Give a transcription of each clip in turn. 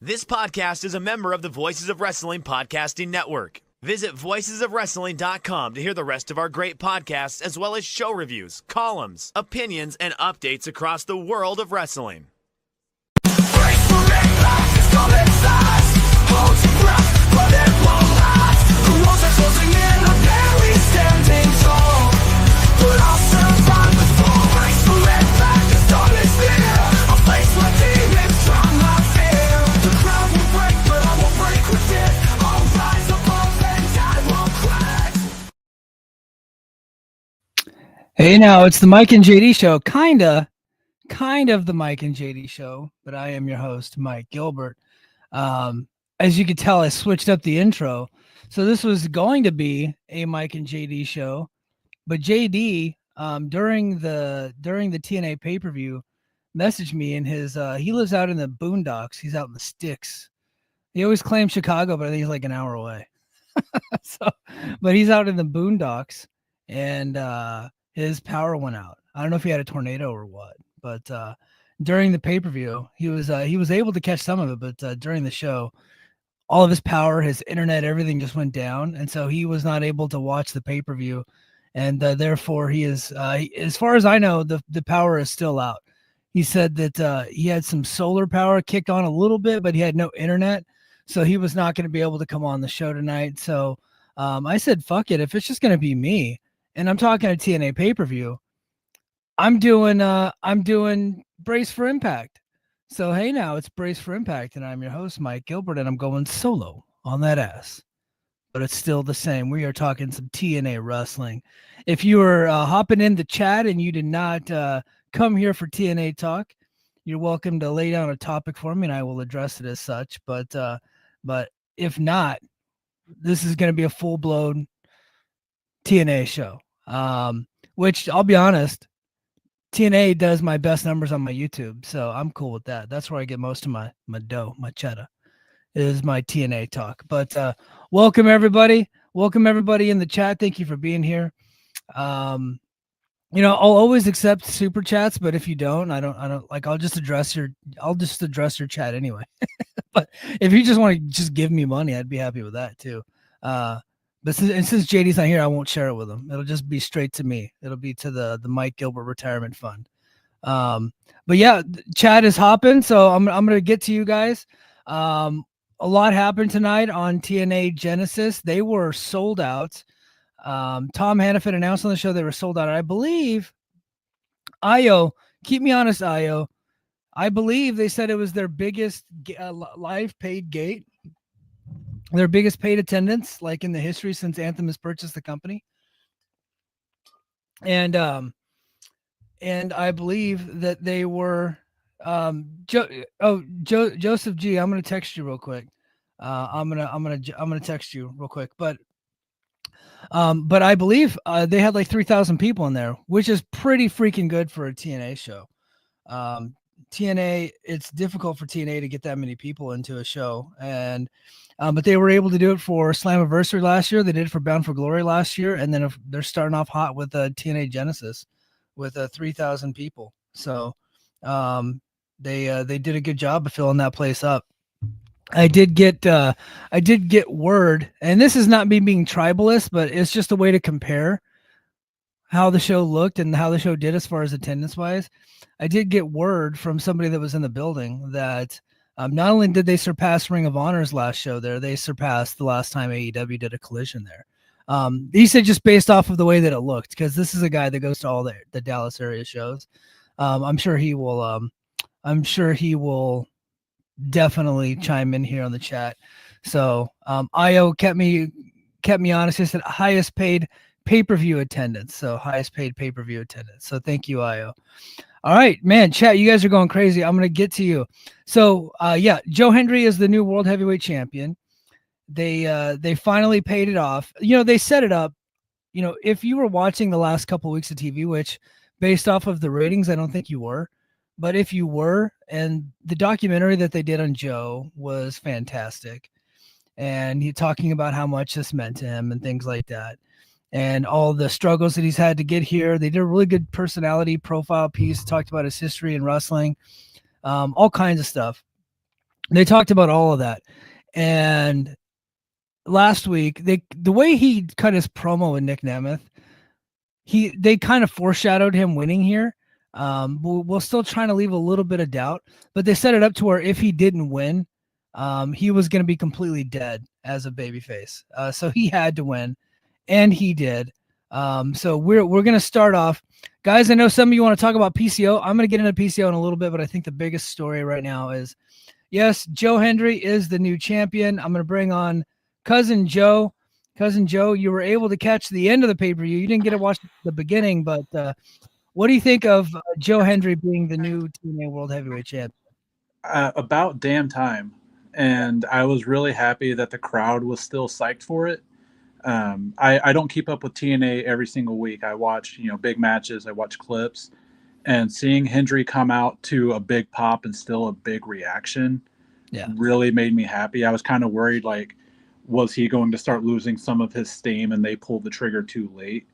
This podcast is a member of the Voices of Wrestling Podcasting Network. Visit voicesofwrestling.com to hear the rest of our great podcasts, as well as show reviews, columns, opinions, and updates across the world of wrestling. Hey, now it's the Mike and JD show, kind of the Mike and JD show, but I am your host, Mike Gilbert. As you can tell, I switched up the intro, so this was going to be a Mike and JD show, but JD during the TNA pay-per-view messaged me in his he lives out in the boondocks. He's out in the sticks. He always claims Chicago, but I think he's like an hour away. But he's out in the boondocks, and his power went out. I don't know if he had a tornado or what, but during the pay-per-view, he was able to catch some of it, but during the show, all of his power, his internet, everything just went down, and so he was not able to watch the pay-per-view, and therefore he is, as far as I know, the power is still out. He said that he had some solar power kicked on a little bit, but he had no internet, so he was not going to be able to come on the show tonight. So I said, fuck it, if it's just going to be me, and I'm talking a TNA pay-per-view, I'm doing Brace for Impact. So hey, now it's Brace for Impact, and I'm your host, Mike Gilbert, and I'm going solo on that ass. But it's still the same. We are talking some TNA wrestling. If you were hopping in the chat and you did not come here for TNA talk, you're welcome to lay down a topic for me, and I will address it as such. But if not, this is going to be a full-blown TNA show, which I'll be honest, TNA does my best numbers on my YouTube, so I'm cool with that. That's where I get most of my dough, my cheddar, is my TNA talk. But welcome everybody in the chat. Thank you for being here. I'll always accept super chats, but if you don't, I don't like. I'll just address your chat anyway. But if you just want to just give me money, I'd be happy with that too. But since JD's not here, I won't share it with him. It'll just be straight to me. It'll be to the Mike Gilbert Retirement Fund. But yeah, chat is hopping, so I'm gonna get to you guys. A lot happened tonight on TNA Genesis. They were sold out. Tom Hannafin announced on the show they were sold out. I believe Io, keep me honest, Io. I believe they said it was their biggest live paid gate. Their biggest paid attendance, like in the history since Anthem has purchased the company. And I believe that they were Joseph G. I'm gonna text you real quick. I'm gonna text you real quick. But I believe they had like 3,000 people in there, which is pretty freaking good for a TNA show. TNA, it's difficult for TNA to get that many people into a show, and but they were able to do it for Slammiversary last year. They did it for Bound for Glory last year, and then they're starting off hot with TNA Genesis with 3,000 people. So they did a good job of filling that place up. I did get word, and this is not me being tribalist, but it's just a way to compare how the show looked and how the show did as far as attendance wise. I did get word from somebody that was in the building that not only did they surpass Ring of Honor's last show there, they surpassed the last time AEW did a Collision there. He said just based off of the way that it looked, because this is a guy that goes to all the Dallas area shows. I'm sure he will definitely chime in here on the chat. So Io kept me honest. He said highest paid pay-per-view attendance. So highest paid pay-per-view attendance. So thank you, Io. All right, man, chat, you guys are going crazy. I'm going to get to you. So, yeah, Joe Hendry is the new World Heavyweight Champion. They finally paid it off. They set it up. If you were watching the last couple of weeks of TV, which based off of the ratings, I don't think you were, but if you were, and the documentary that they did on Joe was fantastic. And he talking about how much this meant to him and things like that. And all the struggles that he's had to get here. They did a really good personality profile piece, talked about his history in wrestling, all kinds of stuff. They talked about all of that. And last week, the way he cut his promo with Nick Nemeth, they kind of foreshadowed him winning here. We're still trying to leave a little bit of doubt, but they set it up to where if he didn't win, he was going to be completely dead as a babyface. So he had to win, and he did. So we're going to start off, guys. I know some of you want to talk about PCO. I'm going to get into PCO in a little bit, but I think the biggest story right now is, yes, Joe Hendry is the new champion. I'm going to bring on Cousin Joe. Cousin Joe, you were able to catch the end of the pay-per-view. You didn't get to watch the beginning, but what do you think of Joe Hendry being the new TNA World Heavyweight Champion? About damn time. And I was really happy that the crowd was still psyched for it. I don't keep up with TNA every single week. I watch, big matches. I watch clips. And seeing Hendry come out to a big pop and still a big reaction really made me happy. I was kind of worried, like, was he going to start losing some of his steam and they pulled the trigger too late?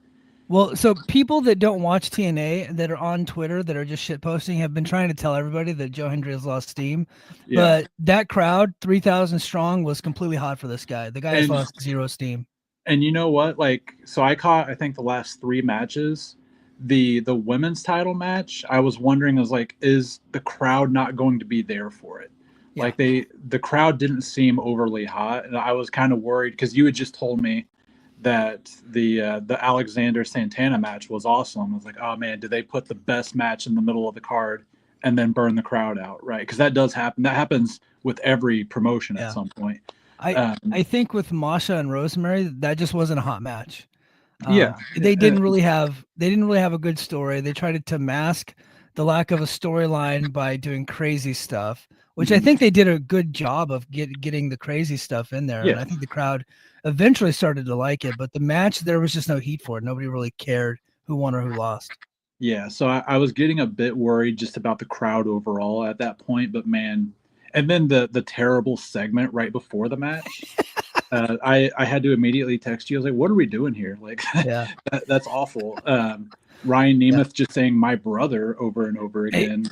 Well, so people that don't watch TNA that are on Twitter that are just shit posting have been trying to tell everybody that Joe Hendry has lost steam. Yeah. But that crowd, 3,000 strong, was completely hot for this guy. The guy has lost zero steam. And you know what? Like, so I caught, I think, the last 3 matches. The women's title match, I was wondering, is the crowd not going to be there for it? Yeah. Like, the crowd didn't seem overly hot, and I was kind of worried because you had just told me that the Alexander Santana match was awesome. I was like, oh man, did they put the best match in the middle of the card and then burn the crowd out, right? Because that does happen. That happens with every promotion at some point. I think with Masha and Rosemary, that just wasn't a hot match. They didn't really have a good story. They tried to mask the lack of a storyline by doing crazy stuff, which I think they did a good job of getting the crazy stuff in there. Yeah. And I think the crowd eventually started to like it, but the match, there was just no heat for it. Nobody really cared who won or who lost. Yeah, so I was getting a bit worried just about the crowd overall at that point, but man, and then the terrible segment right before the match. I had to immediately text you. I was like, what are we doing here? Like, that's awful. Ryan Nemeth just saying my brother over and over again.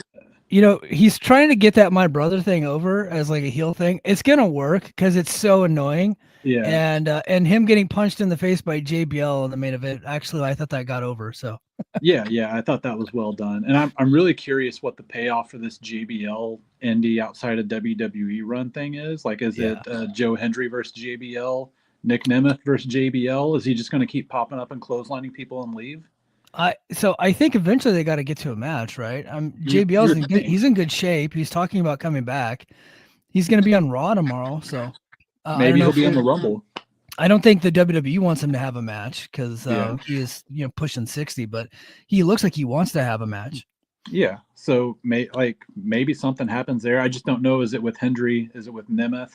He's trying to get that my brother thing over as like a heel thing. It's going to work because it's so annoying. Yeah. And him getting punched in the face by JBL in the main event, actually, I thought that got over. So yeah, I thought that was well done. And I'm really curious what the payoff for this JBL indie outside of WWE run thing is. Like, is it Joe Hendry versus JBL, Nick Nemeth versus JBL? Is he just going to keep popping up and clotheslining people and leave? So I think eventually they got to get to a match, right? JBL's he's in good shape. He's talking about coming back. He's going to be on Raw tomorrow, so maybe he'll be in the Rumble. I don't think the WWE wants him to have a match because he is pushing 60, but he looks like he wants to have a match. Yeah, so maybe something happens there. I just don't know. Is it with Hendry? Is it with Nemeth?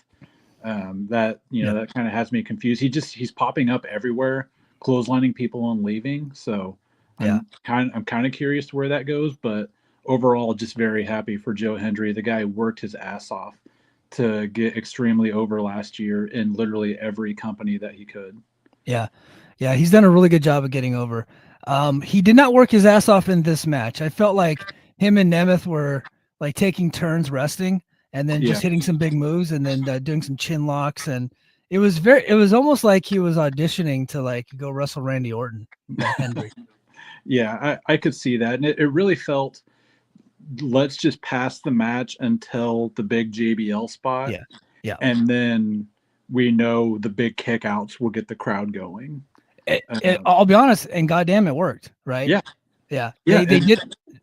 That kind of has me confused. He's popping up everywhere, clotheslining people and leaving. So I'm kind of curious to where that goes, but overall, just very happy for Joe Hendry. The guy worked his ass off to get extremely over last year in literally every company that he could. Yeah, he's done a really good job of getting over. He did not work his ass off in this match. I felt like him and Nemeth were like taking turns resting and then just hitting some big moves and then doing some chin locks, and it was almost like he was auditioning to like go wrestle Randy Orton, Hendry. Yeah, I could see that. And it really felt, let's just pass the match until the big JBL spot. Yeah. And then we know the big kickouts will get the crowd going. I'll be honest, and goddamn, it worked, right? Yeah.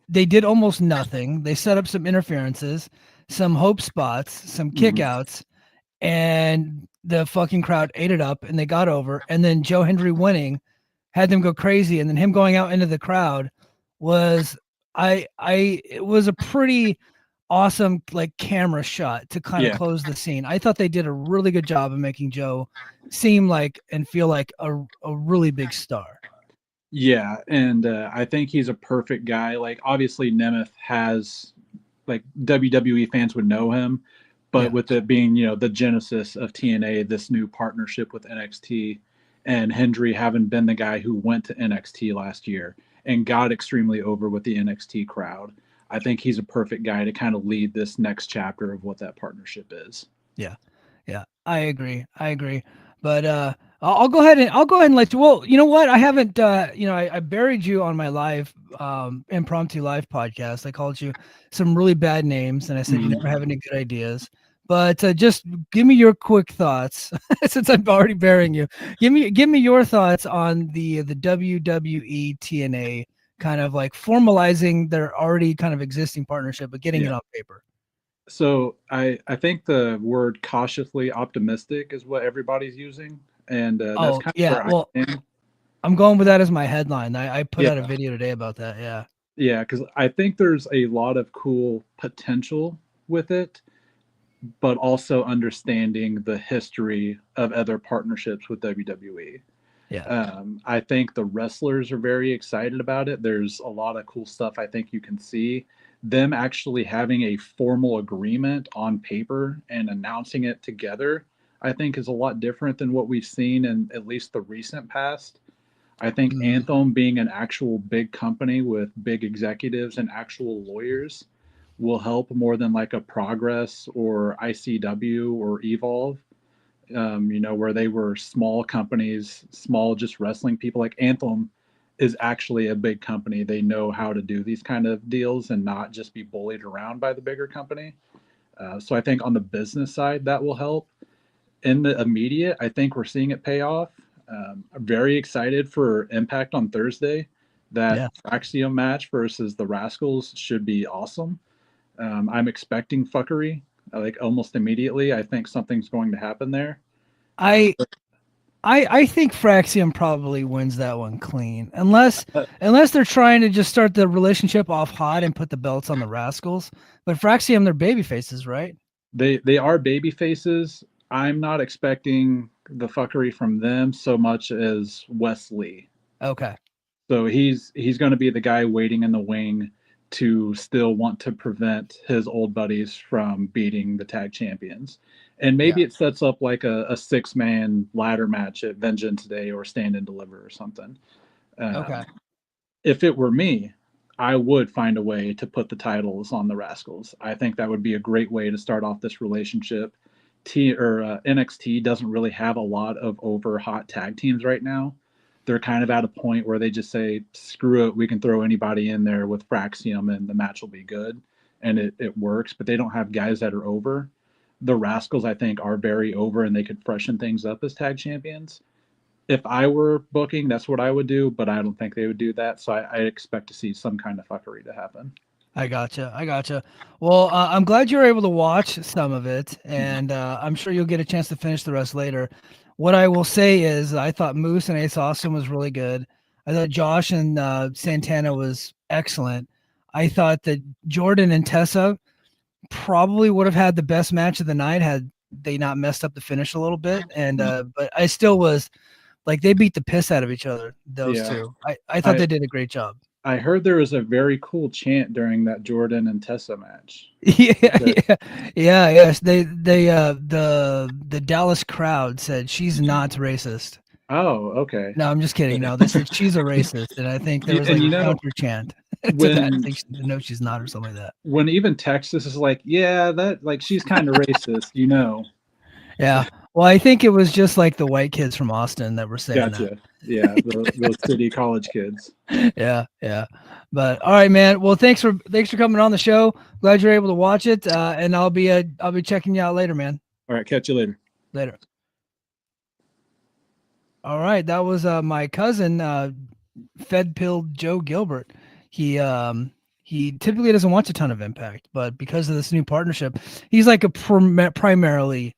They did almost nothing. They set up some interferences, some hope spots, some kickouts, and the fucking crowd ate it up and they got over. And then Joe Hendry winning had them go crazy, and then him going out into the crowd was it was a pretty awesome like camera shot to kind of close the scene. I thought they did a really good job of making Joe seem like and feel like a really big star. Yeah, and I think he's a perfect guy. Like, obviously Nemeth has, like, WWE fans would know him, but with it being, the genesis of TNA, this new partnership with NXT, and Hendry having been the guy who went to NXT last year and got extremely over with the NXT crowd, I think he's a perfect guy to kind of lead this next chapter of what that partnership is. Yeah. Yeah. I agree. But I'll go ahead and let you. Well, you know what? I haven't. I buried you on my live impromptu live podcast. I called you some really bad names, and I said you never have any good ideas. But just give me your quick thoughts, since I'm already burying you. Give me your thoughts on the WWE TNA kind of like formalizing their already kind of existing partnership, but getting it on paper. So I think the word cautiously optimistic is what everybody's using, and that's kind of where I Well, am. I'm going with that as my headline. I put Yeah, out a video today about that. Yeah. yeah, because I think there's a lot of cool potential with it, but also understanding the history of other partnerships with WWE. Yeah. I think the wrestlers are very excited about it. There's a lot of cool stuff I think you can see. Them actually having a formal agreement on paper and announcing it together, I think, is a lot different than what we've seen in at least the recent past. I think Anthem being an actual big company with big executives and actual lawyers will help more than like a Progress or ICW or Evolve. Where they were small companies, small just wrestling people. Like Anthem is actually a big company. They know how to do these kind of deals and not just be bullied around by the bigger company. So I think on the business side, that will help. In the immediate, I think we're seeing it pay off. I'm very excited for Impact on Thursday. That Axiom match versus the Rascals should be awesome. I'm expecting fuckery like almost immediately. I think something's going to happen there. I think Fraxium probably wins that one clean, unless they're trying to just start the relationship off hot and put the belts on the Rascals. But Fraxium, they're baby faces, right? They are baby faces. I'm not expecting the fuckery from them so much as Wesley. Okay. So he's going to be the guy waiting in the wing to still want to prevent his old buddies from beating the tag champions. And maybe it sets up like a 6-man ladder match at Vengeance Day or Stand and Deliver or something. Okay. If it were me, I would find a way to put the titles on the Rascals. I think that would be a great way to start off this relationship. NXT doesn't really have a lot of over hot tag teams right now. They're kind of at a point where they just say, screw it, we can throw anybody in there with Fraxium and the match will be good. And it works, but they don't have guys that are over. The Rascals, I think, are very over and they could freshen things up as tag champions. If I were booking, that's what I would do, but I don't think they would do that. So I expect to see some kind of fuckery to happen. I gotcha. Well, I'm glad you were able to watch some of it, and I'm sure you'll get a chance to finish the rest later. What I will say is, I thought Moose and Ace Austin was really good. I thought Josh and Santana was excellent. I thought that Jordan and Tessa probably would have had the best match of the night had they not messed up the finish a little bit. And but I still was like, they beat the piss out of each other. Those two. I thought they did a great job. I heard there was a very cool chant during that Jordan and Tessa match. Yes. The Dallas crowd said she's not racist. Oh, okay. No, I'm just kidding. No, they said she's a racist, and I think there was like a counter chant to that. I think no, she's not, or something like that. When even Texas is like, yeah, that like she's kind of racist, you know. Yeah. Well, I think it was just like the white kids from Austin that were saying that. Yeah, those city college kids. Yeah. But all right, man. Well, thanks for coming on the show. Glad you're able to watch it. And I'll be checking you out later, man. All right, catch you later. Later. All right, that was my cousin, Fed Pilled Joe Gilbert. He typically doesn't watch a ton of Impact, but because of this new partnership, he's like a primarily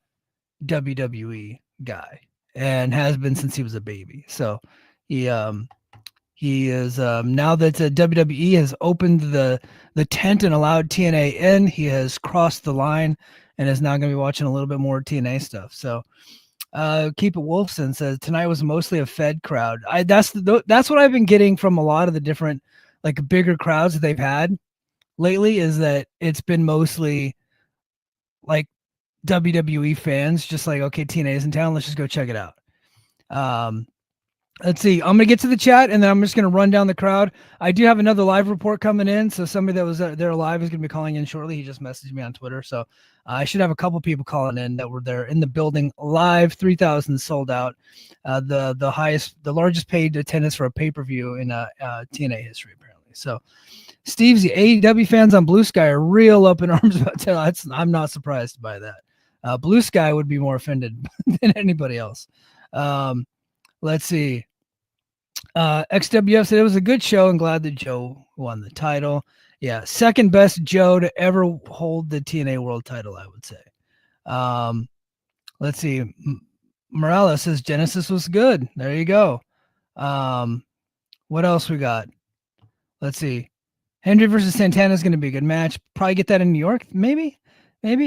WWE guy and has been since he was a baby. So he is now that WWE has opened the tent and allowed TNA in, he has crossed the line and is now going to be watching a little bit more TNA stuff. So Keep It Wolfson says tonight was mostly a Fed crowd. That's what I've been getting from a lot of the different like bigger crowds that they've had lately, is that it's been mostly like WWE fans, just like, okay, TNA's in town, let's just go check it out. Let's see. I'm going to get to the chat, and then I'm just going to run down the crowd. I do have another live report coming in, so somebody that was there live is going to be calling in shortly. He just messaged me on Twitter, so I should have a couple people calling in that were there in the building live. 3,000 sold out. The largest paid attendance for a pay-per-view in TNA history, apparently. So, Steve's the AEW fans on Blue Sky are real up in arms about that. I'm not surprised by that. Blue Sky would be more offended than anybody else. Let's see. XWF said it was a good show and glad that Joe won the title. Yeah, second best Joe to ever hold the TNA World title, I would say. Let's see. Morales says Genesis was good. There you go. What else we got? Let's see. Hendry versus Santana is going to be a good match. Probably get that in New York, maybe,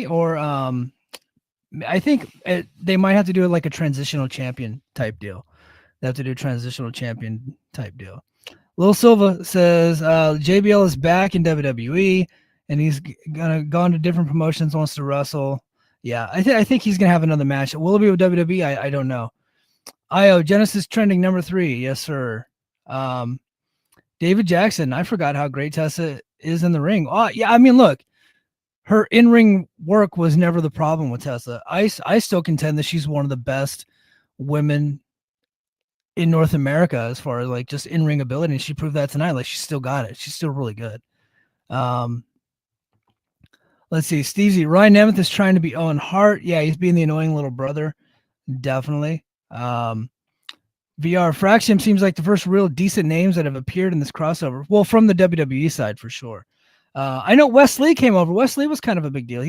or I think they might have to do it like a transitional champion type deal. They have to do a transitional champion type deal. Lil Silva says JBL is back in WWE and he's gone to different promotions, wants to wrestle. Yeah, I think he's gonna have another match. Will it be with WWE? I don't know. IO Genesis trending number 3. Yes, sir. David Jackson. I forgot how great Tessa is in the ring. Oh, yeah. I mean, look, her in-ring work was never the problem with Tessa. I still contend that she's one of the best women in North America as far as like just in-ring ability, and she proved that tonight. Like, she's still got it. She's still really good. Let's see. Stevesy, Ryan Nemeth is trying to be Owen Hart. Yeah, he's being the annoying little brother. Definitely. VR Fraction seems like the first real decent names that have appeared in this crossover. Well, from the WWE side for sure. I know Wes Lee came over. Wes Lee was kind of a big deal. I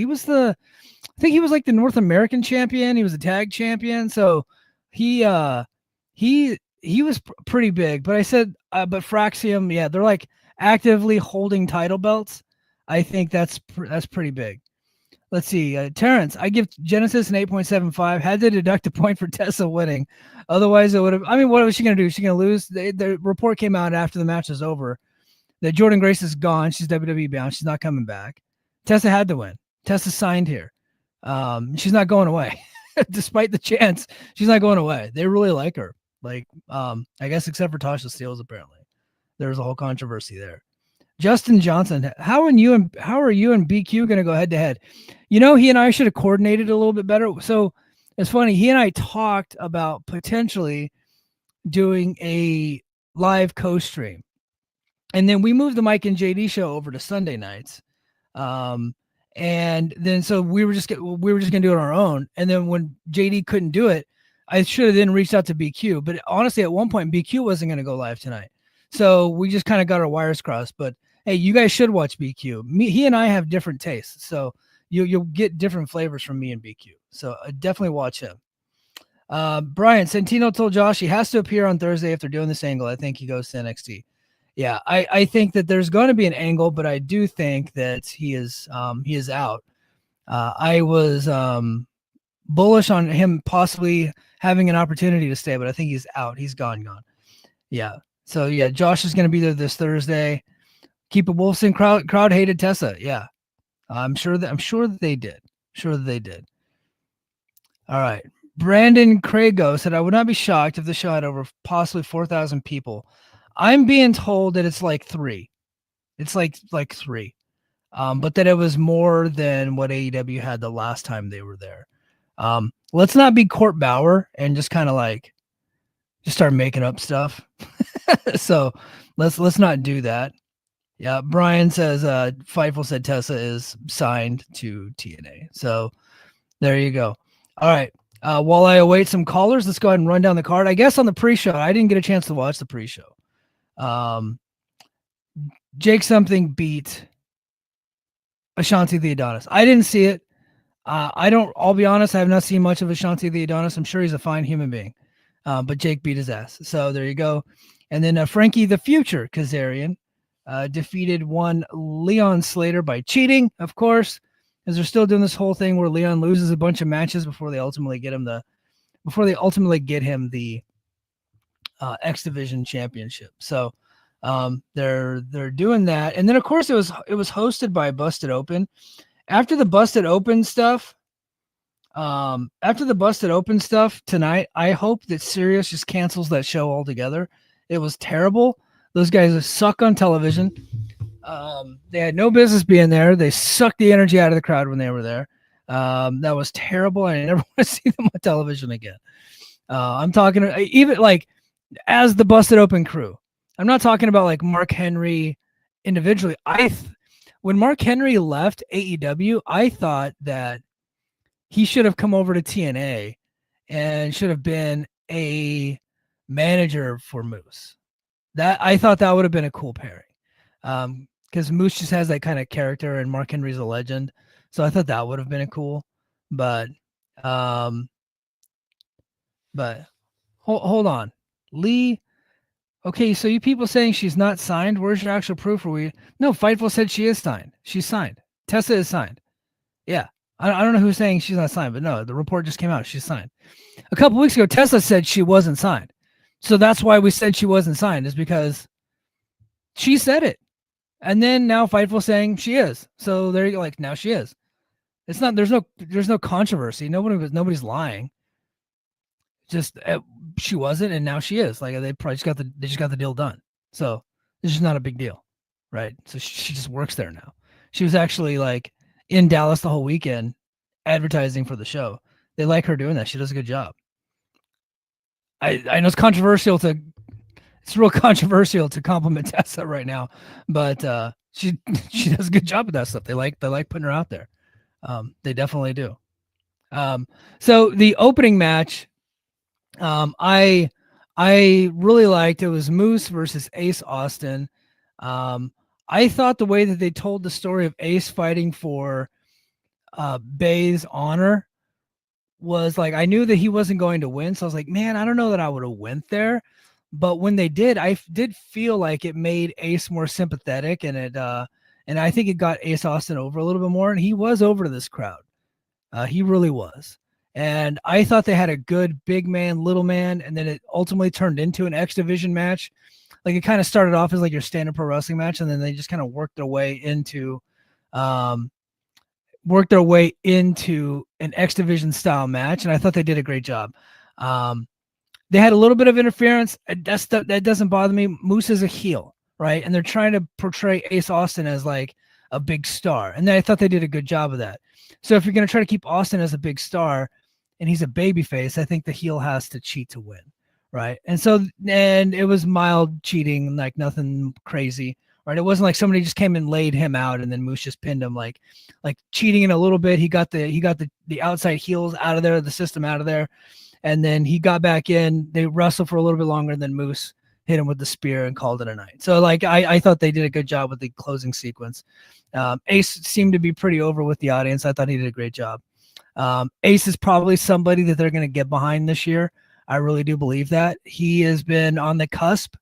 think he was like the North American champion. He was a tag champion. So he was pretty big, but I said, but Fraxium, yeah, they're like actively holding title belts. I think that's pretty big. Let's see. Terrence, I give Genesis an 8.75. Had to deduct a point for Tessa winning. Otherwise, it would have. I mean, what was she going to do? Is she going to lose? The report came out after the match was over that Jordan Grace is gone. She's WWE bound. She's not coming back. Tessa had to win. Tessa signed here. She's not going away. Despite the chance, she's not going away. They really like her. Like, I guess except for Tasha Steelz, apparently. There's a whole controversy there. Justin Johnson, how are you and BQ going to go head to head? You know, he and I should have coordinated a little bit better. So it's funny. He and I talked about potentially doing a live co-stream, and then we moved the Mike and JD show over to Sunday nights. And then so we were just gonna do it on our own. And then when JD couldn't do it, I should have then reached out to BQ. But honestly, at one point, BQ wasn't going to go live tonight. So we just kind of got our wires crossed. But hey, you guys should watch BQ. He and I have different tastes. So you'll get different flavors from me and BQ. So definitely watch him. Brian, Santino told Josh he has to appear on Thursday if they're doing this angle. I think he goes to NXT. Yeah, I think that there's going to be an angle, but I do think that he is out. I was bullish on him possibly having an opportunity to stay, but I think he's out. He's gone. Yeah. So yeah, Josh is going to be there this Thursday. Keep it Wolfson crowd hated Tessa. Yeah. I'm sure that they did. All right. Brandon Crago said, I would not be shocked if the show had over possibly 4,000 people. I'm being told that it's like 3. It's like 3. But that it was more than what AEW had the last time they were there. Let's not be Court Bauer and just kind of like just start making up stuff. So let's not do that. Yeah, Brian says Fightful said Tessa is signed to TNA. So there you go. All right. While I await some callers, let's go ahead and run down the card. I guess on the pre-show, I didn't get a chance to watch the pre-show. Jake something beat Ashanti the Adonis. I didn't see it. I'll be honest, I have not seen much of Ashanti the Adonis. I'm sure he's a fine human being. But Jake beat his ass. So there you go. And then Frankie the Future Kazarian defeated one Leon Slater by cheating, of course, as they're still doing this whole thing where Leon loses a bunch of matches before they ultimately get him the X Division championship. So they're doing that. And then of course it was hosted by Busted Open. After the Busted Open stuff, After the Busted Open stuff tonight, I hope that Sirius just cancels that show altogether. It was terrible. Those guys suck on television. They had no business being there. They sucked the energy out of the crowd when they were there. That was terrible. I never want to see them on television again. I'm talking even like as the Busted Open crew. I'm not talking about like Mark Henry individually. When Mark Henry left AEW, I thought that he should have come over to TNA and should have been a manager for Moose. That I thought that would have been a cool pairing. Because Moose just has that kind of character and Mark Henry's a legend. So I thought that would have been a cool. But hold on. Lee, okay, so you people saying she's not signed, where's your actual proof? No, Fightful said she is signed. She's signed. Tessa is signed. Yeah. I don't know who's saying she's not signed, but no, the report just came out. She's signed. A couple weeks ago, Tesla said she wasn't signed. So that's why we said she wasn't signed, is because she said it. And then now Fightful saying she is. So there you go. Like now she is. It's not. There's no controversy. Nobody's lying. Just she wasn't, and now she is. Like they probably just got the deal done. So it's just not a big deal, right? So she just works there now. She was actually like in Dallas the whole weekend advertising for the show. They like her doing that. She does a good job. I know it's controversial it's real controversial to compliment Tessa right now, but she does a good job with that stuff. They like putting her out there. They definitely do. So the opening match, I really liked. It was Moose versus Ace Austin. I thought the way that they told the story of Ace fighting for Bay's honor was like, I knew that he wasn't going to win. So I was like, man, I don't know that I would have went there. But when they did, I did feel like it made Ace more sympathetic, and and I think it got Ace Austin over a little bit more. And he was over to this crowd. He really was. And I thought they had a good big man, little man, and then it ultimately turned into an X Division match. Like it kind of started off as like your standard pro wrestling match, and then they just kind of worked their way into an X Division style match, and I thought they did a great job. They had a little bit of interference. That doesn't bother me. Moose is a heel, right? And they're trying to portray Ace Austin as like a big star, and I thought they did a good job of that. So if you're going to try to keep Austin as a big star, and he's a babyface, I think the heel has to cheat to win, right? And it was mild cheating, like nothing crazy. Right, it wasn't like somebody just came and laid him out and then Moose just pinned him. Like cheating in a little bit. He got the outside heels out of there, the system out of there, and then he got back in. They wrestled for a little bit longer, and then Moose hit him with the spear and called it a night. So like I thought they did a good job with the closing sequence. Ace seemed to be pretty over with the audience. I thought he did a great job. Ace is probably somebody that they're going to get behind this year. I really do believe that. He has been on the cusp.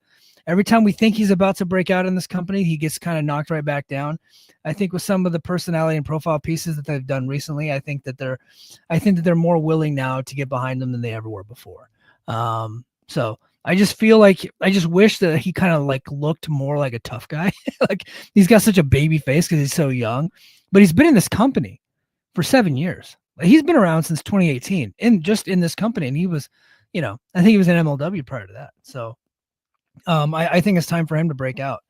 Every time we think he's about to break out in this company, he gets kind of knocked right back down. I think with some of the personality and profile pieces that they've done recently, I think that they're more willing now to get behind them than they ever were before. So I just wish that he kind of like looked more like a tough guy. Like he's got such a baby face because he's so young, but he's been in this company for 7 years. Like, he's been around since 2018 in this company. And he was, I think he was in MLW prior to that. So I think it's time for him to break out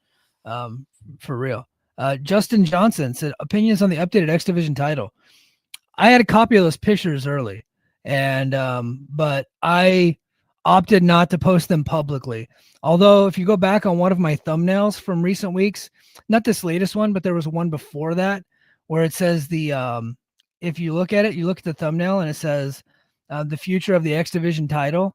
for real. Justin Johnson said opinions on the updated X Division title. I had a copy of those pictures early, and but I opted not to post them publicly. Although if you go back on one of my thumbnails from recent weeks, not this latest one, but there was one before that where it says if you look at the thumbnail and it says the future of the X Division title.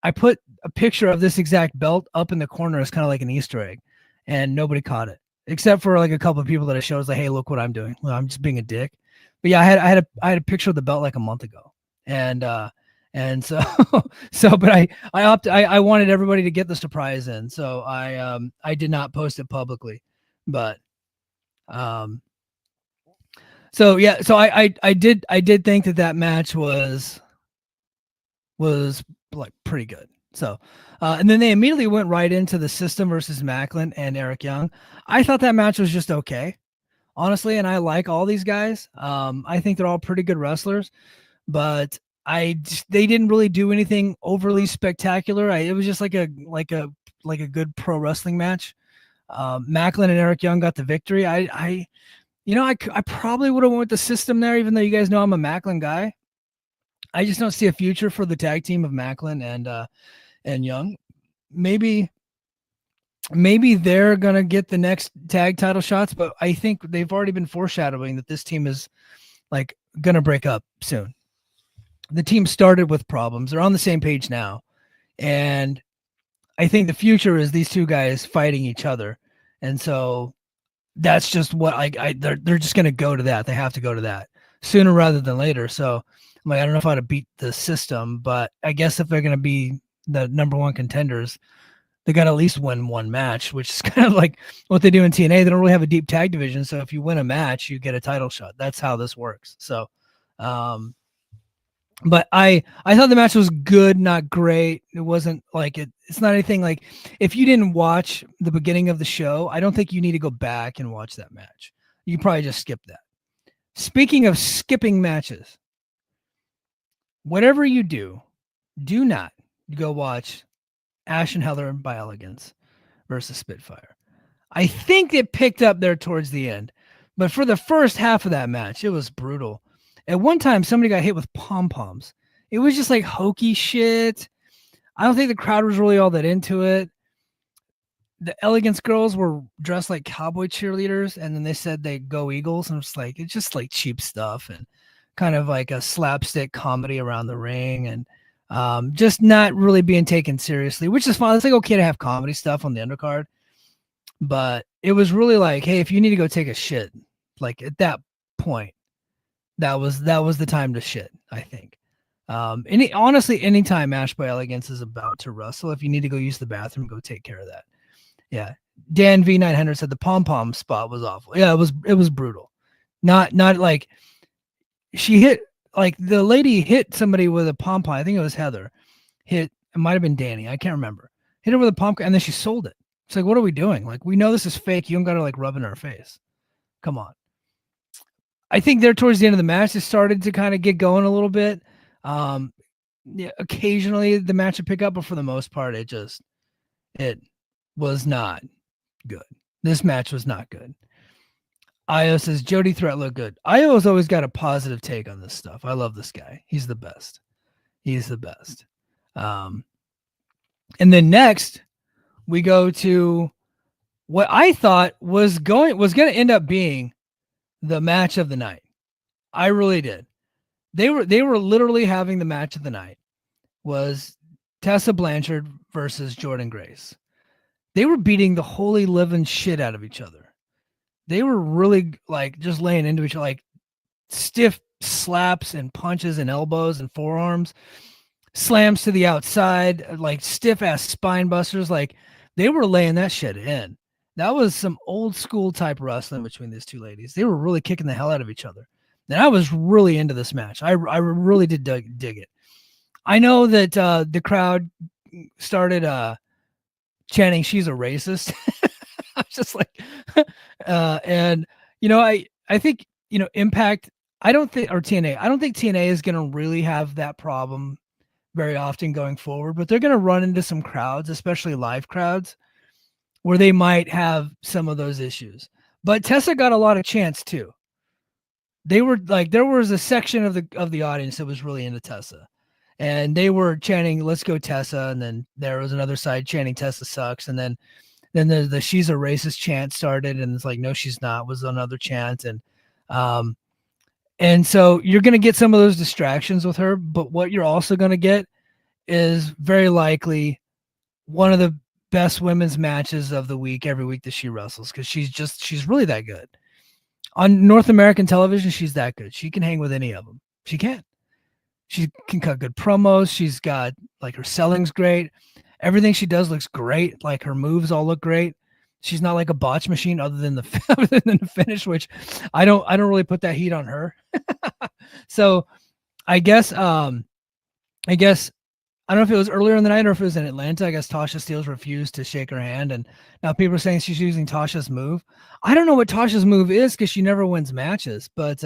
I put a picture of this exact belt up in the corner as kind of like an Easter egg, and nobody caught it except for like a couple of people that I showed. Like, hey, look what I'm doing. Well, I'm just being a dick. But yeah, I had a picture of the belt like a month ago, and so but I wanted everybody to get the surprise in, so I did not post it publicly, but so yeah, so I did think that match was like pretty good. So, and then they immediately went right into the System versus Macklin and Eric Young. I thought that match was just okay, honestly. And I like all these guys. I think they're all pretty good wrestlers, but they didn't really do anything overly spectacular. It was just like a good pro wrestling match. Macklin and Eric Young got the victory. I probably would have went with the system there, even though you guys know I'm a Macklin guy. I just don't see a future for the tag team of Macklin and Young. Maybe they're gonna get the next tag title shots, but I think they've already been foreshadowing that this team is like gonna break up soon. The team started with problems. They're on the same page now, and I think the future is these two guys fighting each other, and so that's just what they're just gonna go to that. They have to go to that sooner rather than later. So I'm like, I don't know if how to beat the system, but I guess if they're gonna be the number one contenders, they got to at least win one match, which is kind of like what they do in TNA. They don't really have a deep tag division. So if you win a match, you get a title shot. That's how this works. So, but I thought the match was good, not great. It wasn't like it's not anything like if you didn't watch the beginning of the show, I don't think you need to go back and watch that match. You probably just skip that. Speaking of skipping matches, whatever you do not go watch Ash and Heather by Elegance versus Spitfire. I think it picked up there towards the end, but for the first half of that match, it was brutal. At one time, somebody got hit with pom-poms. It was just like hokey shit. I don't think the crowd was really all that into it. The Elegance girls were dressed like cowboy cheerleaders, and then they said they go Eagles, and it's just like cheap stuff and kind of like a slapstick comedy around the ring, and just not really being taken seriously, which is fine. It's like okay to have comedy stuff on the undercard, but it was really like, hey, if you need to go take a shit, like at that point, that was the time to shit, I think. Anytime Ash by Elegance is about to wrestle, if you need to go use the bathroom, go take care of that. Yeah. Dan V900 said the pom-pom spot was awful. Yeah, it was brutal. Not like she hit, like the lady hit somebody with a pom-pom. I think it was Heather. It might have been Danny. I can't remember. Hit her with a pom-pom, and then she sold it. It's like, what are we doing? Like, we know this is fake. You don't got to like rub it in her face. Come on. I think there towards the end of the match, it started to kind of get going a little bit. Yeah, occasionally the match would pick up, but for the most part, it was not good. This match was not good. Io says Jody Threat looked good. Io has always got a positive take on this stuff. I love this guy. He's the best. And then next we go to what I thought was going to end up being the match of the night. I really did. They were literally having the match of the night was Tessa Blanchard versus Jordan Grace. They were beating the holy living shit out of each other. They were really like just laying into each other, like stiff slaps and punches and elbows and forearms, slams to the outside, like stiff ass spine busters. Like they were laying that shit in. That was some old school type wrestling between these two ladies. They were really kicking the hell out of each other. And I was really into this match. I really did dig it. I know that the crowd started chanting, "She's a racist." I was just like, and I think Impact. I don't think TNA is going to really have that problem very often going forward, but they're going to run into some crowds, especially live crowds, where they might have some of those issues. But Tessa got a lot of chants too. They were like, there was a section of the audience that was really into Tessa, and they were chanting, "Let's go Tessa," and then there was another side chanting, "Tessa sucks," and then the "She's a racist" chant started, and it's like, "No, she's not" was another chant, and so you're going to get some of those distractions with her, but what you're also going to get is very likely one of the best women's matches of the week every week that she wrestles, because she's really that good. On North American television, she's that good. She can hang with any of them. She can cut good promos. She's got, like, her selling's great. Everything she does looks great. Like, her moves all look great. She's not like a botch machine other than the finish, which I don't really put that heat on her. So I guess I don't know if it was earlier in the night or if it was in Atlanta. I guess Tasha Steelz refused to shake her hand, and now people are saying she's using Tasha's move. I don't know what Tasha's move is because she never wins matches, but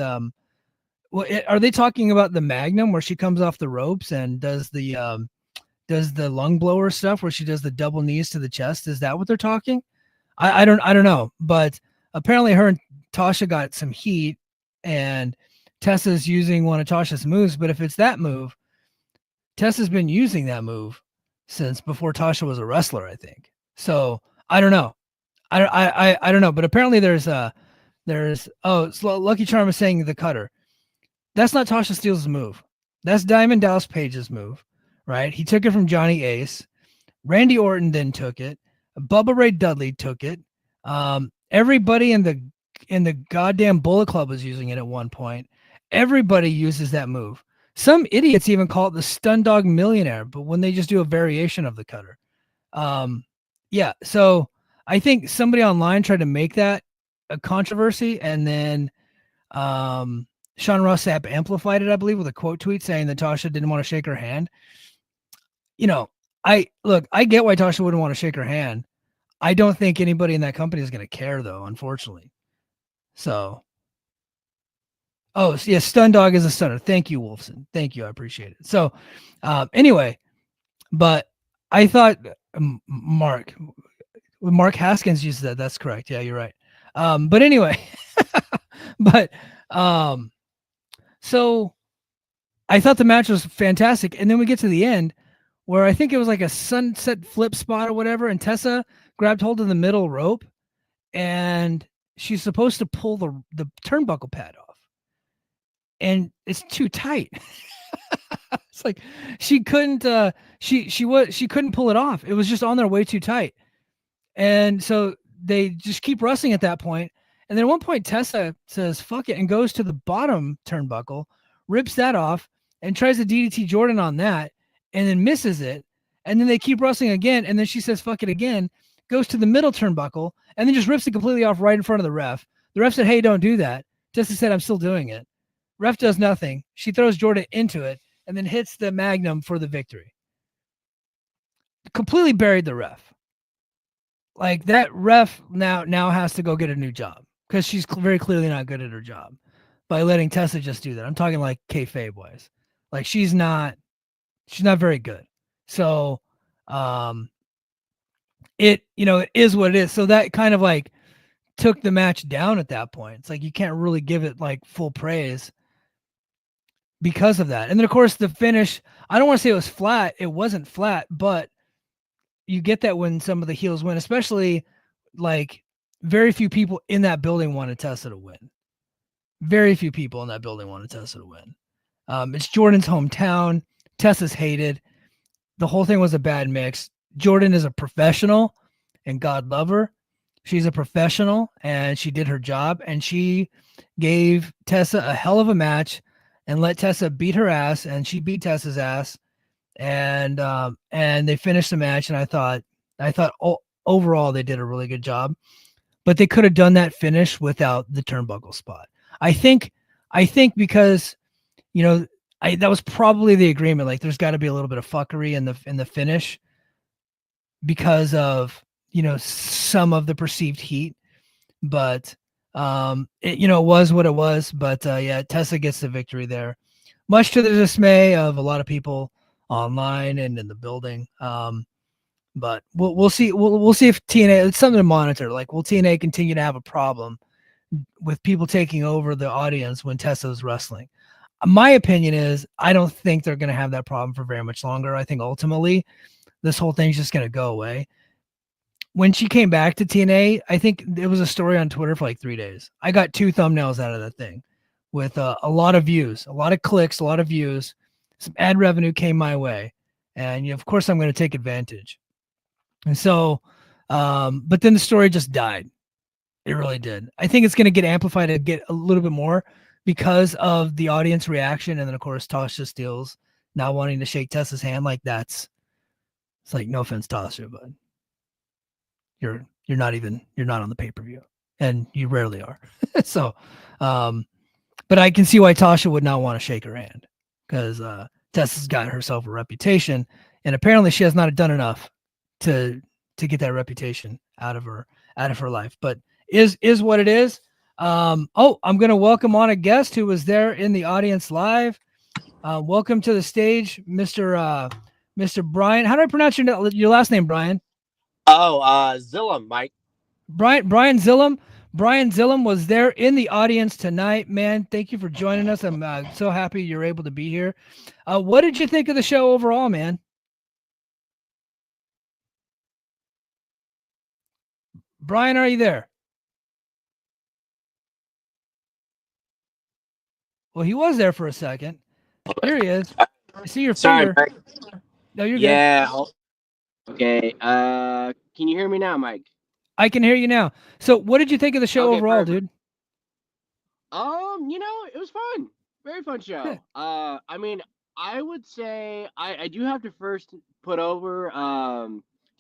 Well, are they talking about the Magnum where she comes off the ropes and does the lung blower stuff where she does the double knees to the chest? Is that what they're talking? I don't know, but apparently her and Tasha got some heat, and Tessa's using one of Tasha's moves. But if it's that move, Tessa's been using that move since before Tasha was a wrestler, I think. So I don't know. I don't know, but apparently there's Lucky Charm is saying the cutter. That's not Tasha Steele's move. That's Diamond Dallas Page's move, right? He took it from Johnny Ace. Randy Orton then took it. Bubba Ray Dudley took it. Everybody in the goddamn Bullet Club was using it at one point. Everybody uses that move. Some idiots even call it the Stun Dog Millionaire, but when they just do a variation of the cutter. Yeah, so I think somebody online tried to make that a controversy, and then Sean Ross Sapp amplified it, I believe, with a quote tweet saying that Tasha didn't want to shake her hand. You know, I get why Tasha wouldn't want to shake her hand. I don't think anybody in that company is going to care, though, unfortunately. So, yeah, Stun Dog is a stunner. Thank you, Wolfson. Thank you. I appreciate it. So, anyway, but I thought Mark Haskins used that. That's correct. Yeah, you're right. But anyway, so I thought the match was fantastic. And then we get to the end where I think it was like a sunset flip spot or whatever. And Tessa grabbed hold of the middle rope and she's supposed to pull the turnbuckle pad off. And it's too tight. It's like she couldn't she couldn't pull it off. It was just on there way too tight. And so they just keep wrestling at that point. And then at one point, Tessa says, fuck it, and goes to the bottom turnbuckle, rips that off, and tries to DDT Jordan on that, and then misses it. And then they keep wrestling again, and then she says, fuck it again, goes to the middle turnbuckle, and then just rips it completely off right in front of the ref. The ref said, hey, don't do that. Tessa said, I'm still doing it. Ref does nothing. She throws Jordan into it, and then hits the Magnum for the victory. Completely buried the ref. Like, that ref now has to go get a new job because she's very clearly not good at her job by letting Tessa just do that. I'm talking like kayfabe wise. Like, she's not very good. So, it is what it is. So that kind of like took the match down at that point. It's like you can't really give it like full praise because of that. And then of course the finish, I don't want to say it was flat. It wasn't flat, but you get that when some of the heels win, especially like very few people in that building wanted Tessa to win. Very few people in that building wanted Tessa to win. It's Jordan's hometown. Tessa's hated. The whole thing was a bad mix. Jordan is a professional and God love her. She's a professional and she did her job and she gave Tessa a hell of a match and let Tessa beat her ass, and she beat Tessa's ass. And they finished the match, and I thought overall they did a really good job, but they could have done that finish without the turnbuckle spot. I think because that was probably the agreement. Like, there's got to be a little bit of fuckery in the finish because of some of the perceived heat, but it was what it was. But yeah, Tessa gets the victory there, much to the dismay of a lot of people online and in the building. But we'll see. We'll see if TNA, it's something to monitor. Like, will TNA continue to have a problem with people taking over the audience when Tessa is wrestling? My opinion is I don't think they're going to have that problem for very much longer. I think ultimately this whole thing's just going to go away. When she came back to TNA, I think it was a story on Twitter for like 3 days. I got 2 thumbnails out of that thing with a lot of views, a lot of clicks, a lot of views. Some ad revenue came my way. And of course I'm going to take advantage. And so, but then the story just died. It really did. I think it's going to get amplified and get a little bit more because of the audience reaction. And then of course, Tasha Steele's not wanting to shake Tessa's hand. Like, it's like, no offense, Tasha, but you're not on the pay-per-view, and you rarely are. So, but I can see why Tasha would not want to shake her hand, because Tessa's got herself a reputation, and apparently she has not done enough to get that reputation out of her life. But is what it is. I'm going to welcome on a guest who was there in the audience live. Welcome to the stage, Mr. Brian. How do I pronounce your last name, Brian? Oh, Zillum, Mike. Brian Zillum. Brian Zillum was there in the audience tonight. Man, thank you for joining us. I'm so happy you're able to be here. What did you think of the show overall, man? Brian, are you there? Well, he was there for a second. Here he is. I see your Sorry, finger. Mike. No, you're good. Yeah. Okay. Can you hear me now, Mike? I can hear you now. So, what did you think of the show overall, perfect. dude? It was fun. Very fun show. I mean, I would say I do have to first put over.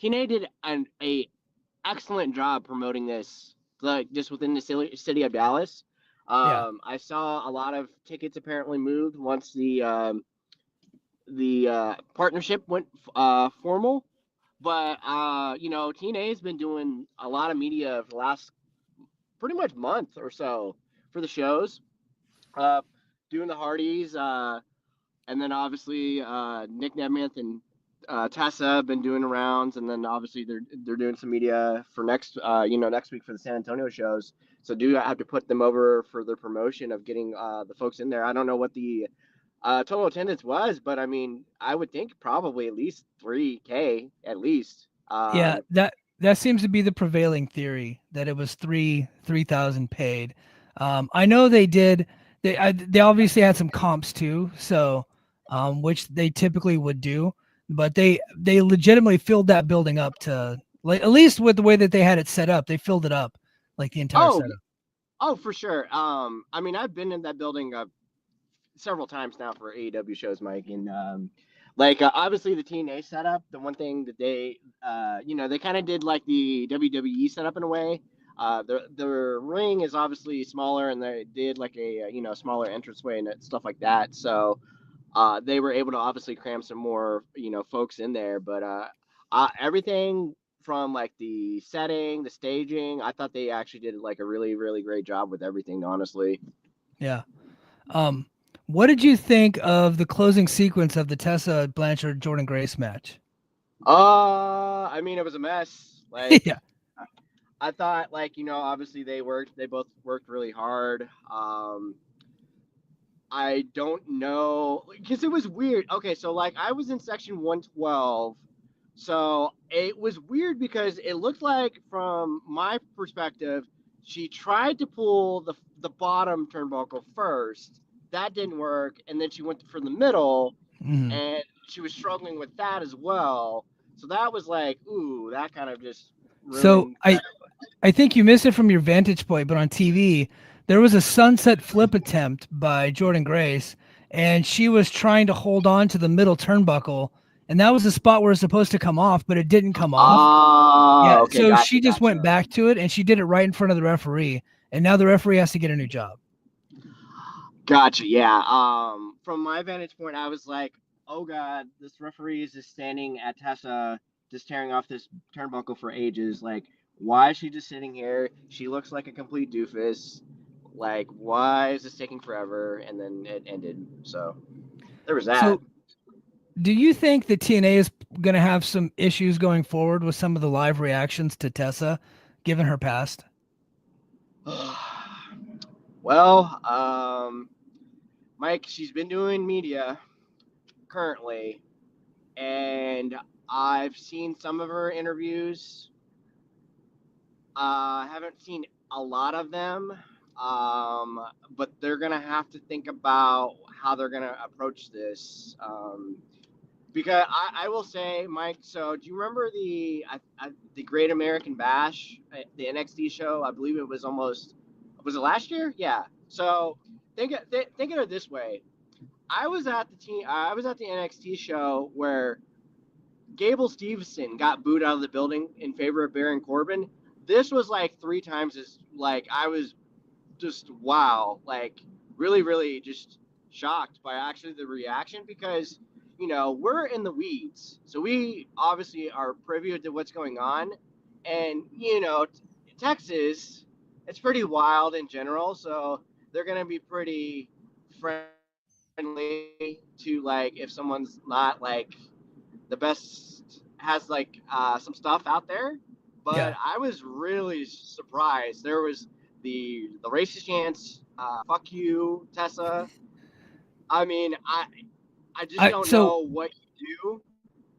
TNA did a excellent job promoting this, like just within the city of Dallas. I saw a lot of tickets apparently moved once the partnership went formal. But TNA has been doing a lot of media for the last pretty much month or so for the shows. Doing the Hardys, and then obviously Nick Nemeth and Tessa have been doing the rounds, and then obviously they're doing some media for next week for the San Antonio shows. So do have to put them over for their promotion of getting the folks in there. I don't know what the total attendance was, but I mean, I would think probably at least 3K at least. Yeah, that seems to be the prevailing theory, that it was 3,000 paid. I know they did. They obviously had some comps too, so which they typically would do, but they legitimately filled that building up to, like, at least with the way that they had it set up, they filled it up like the entire setup. Oh, for sure. I mean, I've been in that building several times now for AEW shows, Mike, and obviously the TNA setup. The one thing that they they kind of did like the WWE setup in a way. The ring is obviously smaller, and they did like a smaller entranceway and stuff like that. So they were able to obviously cram some more folks in there. But everything from like the setting, the staging, I thought they actually did like a really really great job with everything. Honestly. Yeah. What did you think of the closing sequence of the Tessa Blanchard Jordan Grace match? I mean, it was a mess. Like, Yeah. I thought, obviously they both worked really hard. I don't know, because it was weird. Okay, so like I was in section 112, so it was weird because it looked like, from my perspective, she tried to pull the bottom turnbuckle first. That didn't work, and then she went for the middle, and she was struggling with that as well. So that was like, ooh, that kind of just ruined. So I think you missed it from your vantage point, but on TV, there was a sunset flip attempt by Jordan Grace, and she was trying to hold on to the middle turnbuckle, and that was the spot where it's supposed to come off, but it didn't come off. Oh, okay. So she just went back to it, and she did it right in front of the referee, and now the referee has to get a new job. Gotcha. Yeah. From my vantage point, I was like, oh god, this referee is just standing at Tessa, just tearing off this turnbuckle for ages. Like, why is she just sitting here? She looks like a complete doofus. Like, why is this taking forever? And then it ended. So there was that. So, do you think the TNA is going to have some issues going forward with some of the live reactions to Tessa, given her past? Well, Mike, she's been doing media currently, and I've seen some of her interviews. I haven't seen a lot of them, but they're gonna have to think about how they're gonna approach this. Because I will say, Mike. So, do you remember the Great American Bash, the NXT show? I believe it was was it last year? Yeah. So think of it this way. I was at the NXT show where Gable Steveson got booed out of the building in favor of Baron Corbin. This was like 3 times as, like, I was just, wow, like, really, really just shocked by actually the reaction, because, we're in the weeds. So we obviously are privy to what's going on. And, Texas, it's pretty wild in general. So they're gonna be pretty friendly to like if someone's not like the best has like some stuff out there. But Yeah. I was really surprised. There was the racist chants, "fuck you, Tessa." I mean, I just I don't so know what you do.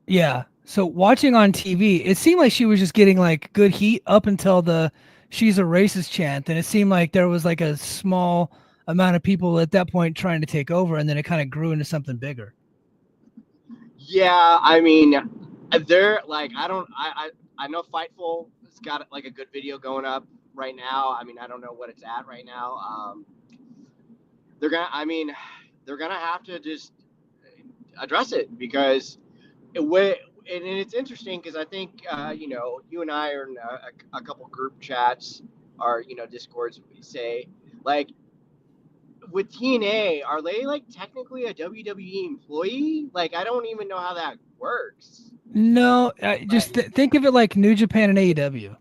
Yeah. So watching on TV, it seemed like she was just getting like good heat up until the "she's a racist" chant, and it seemed like there was like a small amount of people at that point trying to take over, and then it kind of grew into something bigger. Yeah, I mean, they're like I know Fightful has got like a good video going up right now. I mean, I don't know what it's at right now. They're gonna I mean, they're gonna have to just address it because and it's interesting because I think you and I are in a couple group chats or discords we say like with TNA, are they like technically a WWE employee? Like I don't even know how that works. No, just Like think of it like New Japan and AEW.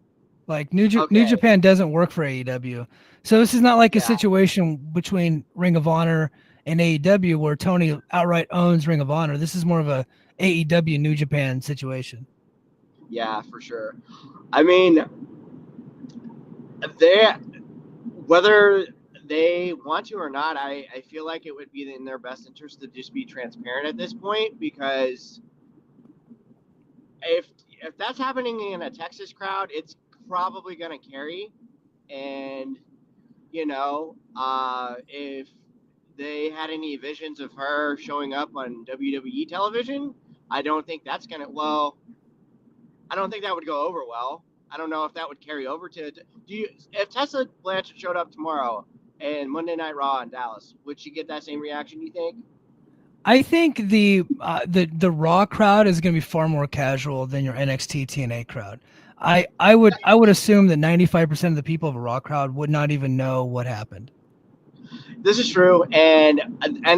Like New okay, Japan doesn't work for AEW, so this is not like a yeah, situation between Ring of Honor and AEW where Tony outright owns Ring of Honor. This is more of a AEW New Japan situation. yeah, for sure. I mean, they whether they want to or not, I feel like it would be in their best interest to just be transparent at this point because if if that's happening in a Texas crowd, it's probably going to carry. And if they had any visions of her showing up on WWE television, I don't think that's gonna. Well, I don't think that would go over well. I don't know if that would carry over to. Do you? If Tessa Blanchard showed up tomorrow and Monday Night Raw in Dallas, would she get that same reaction? You think? I think the Raw crowd is going to be far more casual than your NXT TNA crowd. I would assume that 95% of the people of a Raw crowd would not even know what happened. This is true, and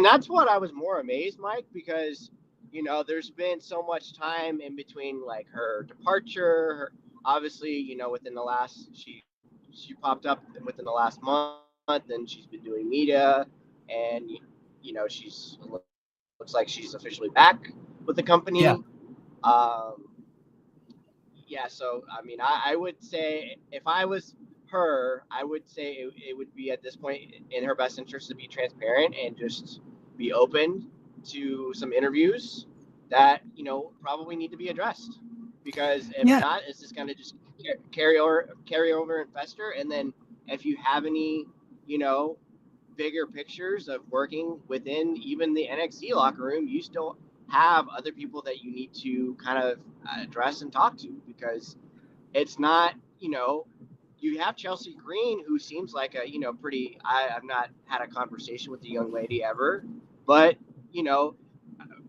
that's what I was more amazed, Mike, because there's been so much time in between, like her departure. Obviously, within the last she popped up within the last month, and she's been doing media, and she's looks like she's officially back with the Yeah. company. Um, yeah, so I mean, I would say if I was her, I would say it would be at this point in her best interest to be transparent and just be open to some interviews that probably need to be addressed. Because if Yeah. not, it's just going to just carry over and fester. And then if you have any, you know, bigger pictures of working within even the NXT locker room, you still have other people that you need to kind of address and talk to because it's not, you have Chelsea Green, who seems like a, pretty. I've not had a conversation with the young lady ever, but you know,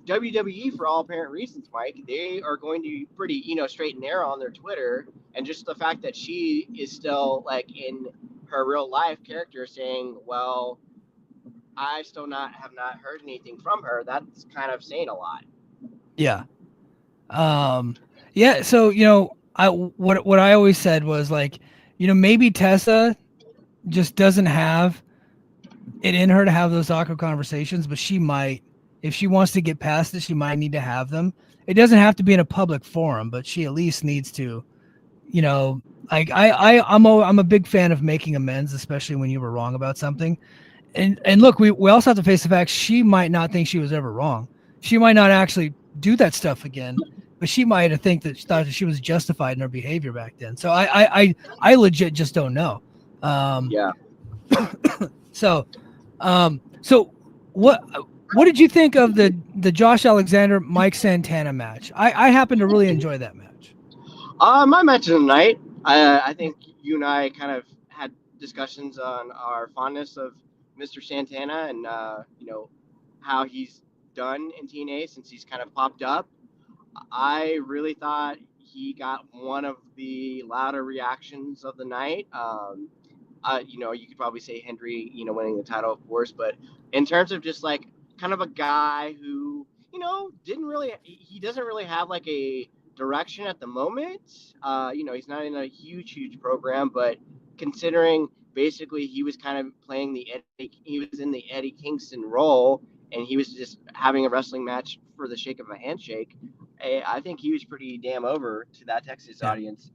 WWE, for all apparent reasons, Mike, they are going to be pretty, straight and narrow on their Twitter, and just the fact that she is still like in her real life character saying, "Well, I still not have not heard anything from her." That's kind of saying a lot. Yeah. Um, yeah. So what I always said was like, maybe Tessa just doesn't have it in her to have those awkward conversations, but she might, if she wants to get past it, she might need to have them. It doesn't have to be in a public forum, but she at least needs to, you know, like I'm a big fan of making amends, especially when you were wrong about something. And look, we also have to face the fact she might not think she was ever wrong. She might not actually do that stuff again, but she might have think that she thought that she was justified in her behavior back then. So I legit just don't know. Um, Yeah. so so what did you think of the Josh Alexander Mike Santana match? I happen to really enjoy that match. My match of the night. I think you and I kind of had discussions on our fondness of Mr. Santana and how he's done in TNA since he's kind of popped up. I really thought he got one of the louder reactions of the night. You could probably say Hendry, winning the title, of course, but in terms of just like kind of a guy who, he doesn't really have like a direction at the moment. He's not in a huge program, but considering basically he was kind of playing he was in the Eddie Kingston role, and he was just having a wrestling match for the sake of a handshake. I think he was pretty damn over to that Texas audience,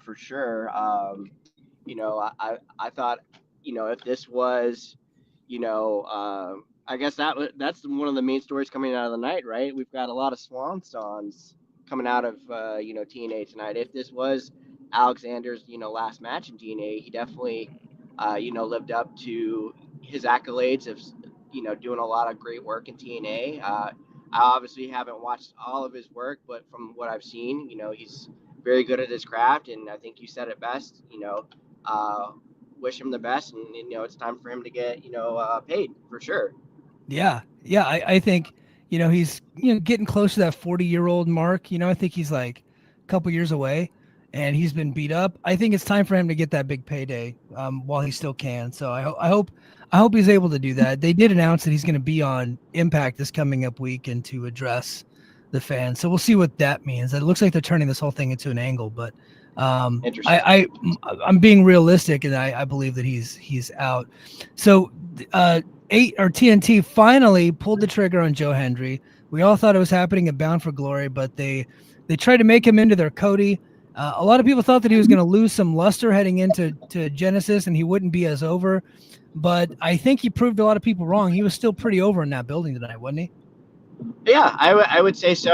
for sure. I thought, if this was, I guess that's one of the main stories coming out of the night, right? We've got a lot of swan songs coming out of TNA tonight. If this was Alexander's last match in TNA, he definitely lived up to his accolades of doing a lot of great work in TNA. I obviously haven't watched all of his work, but from what I've seen, he's very good at his craft, and I think you said it best. Wish him the best, and it's time for him to get paid for sure. Yeah, I think he's getting close to that 40-year-old mark. I think he's like a couple years away, and he's been beat up. I think it's time for him to get that big payday while he still can. So I hope he's able to do that. They did announce that he's going to be on Impact this coming up week and to address the fans. So we'll see what that means. It looks like they're turning this whole thing into an angle, but I'm being realistic, and I believe that he's out. So TNT finally pulled the trigger on Joe Hendry. We all thought it was happening at Bound for Glory, but they tried to make him into their Cody. A lot of people thought that he was going to lose some luster heading into Genesis, and he wouldn't be as over. But I think he proved a lot of people wrong. He was still pretty over in that building tonight, wasn't he? Yeah, I would say so.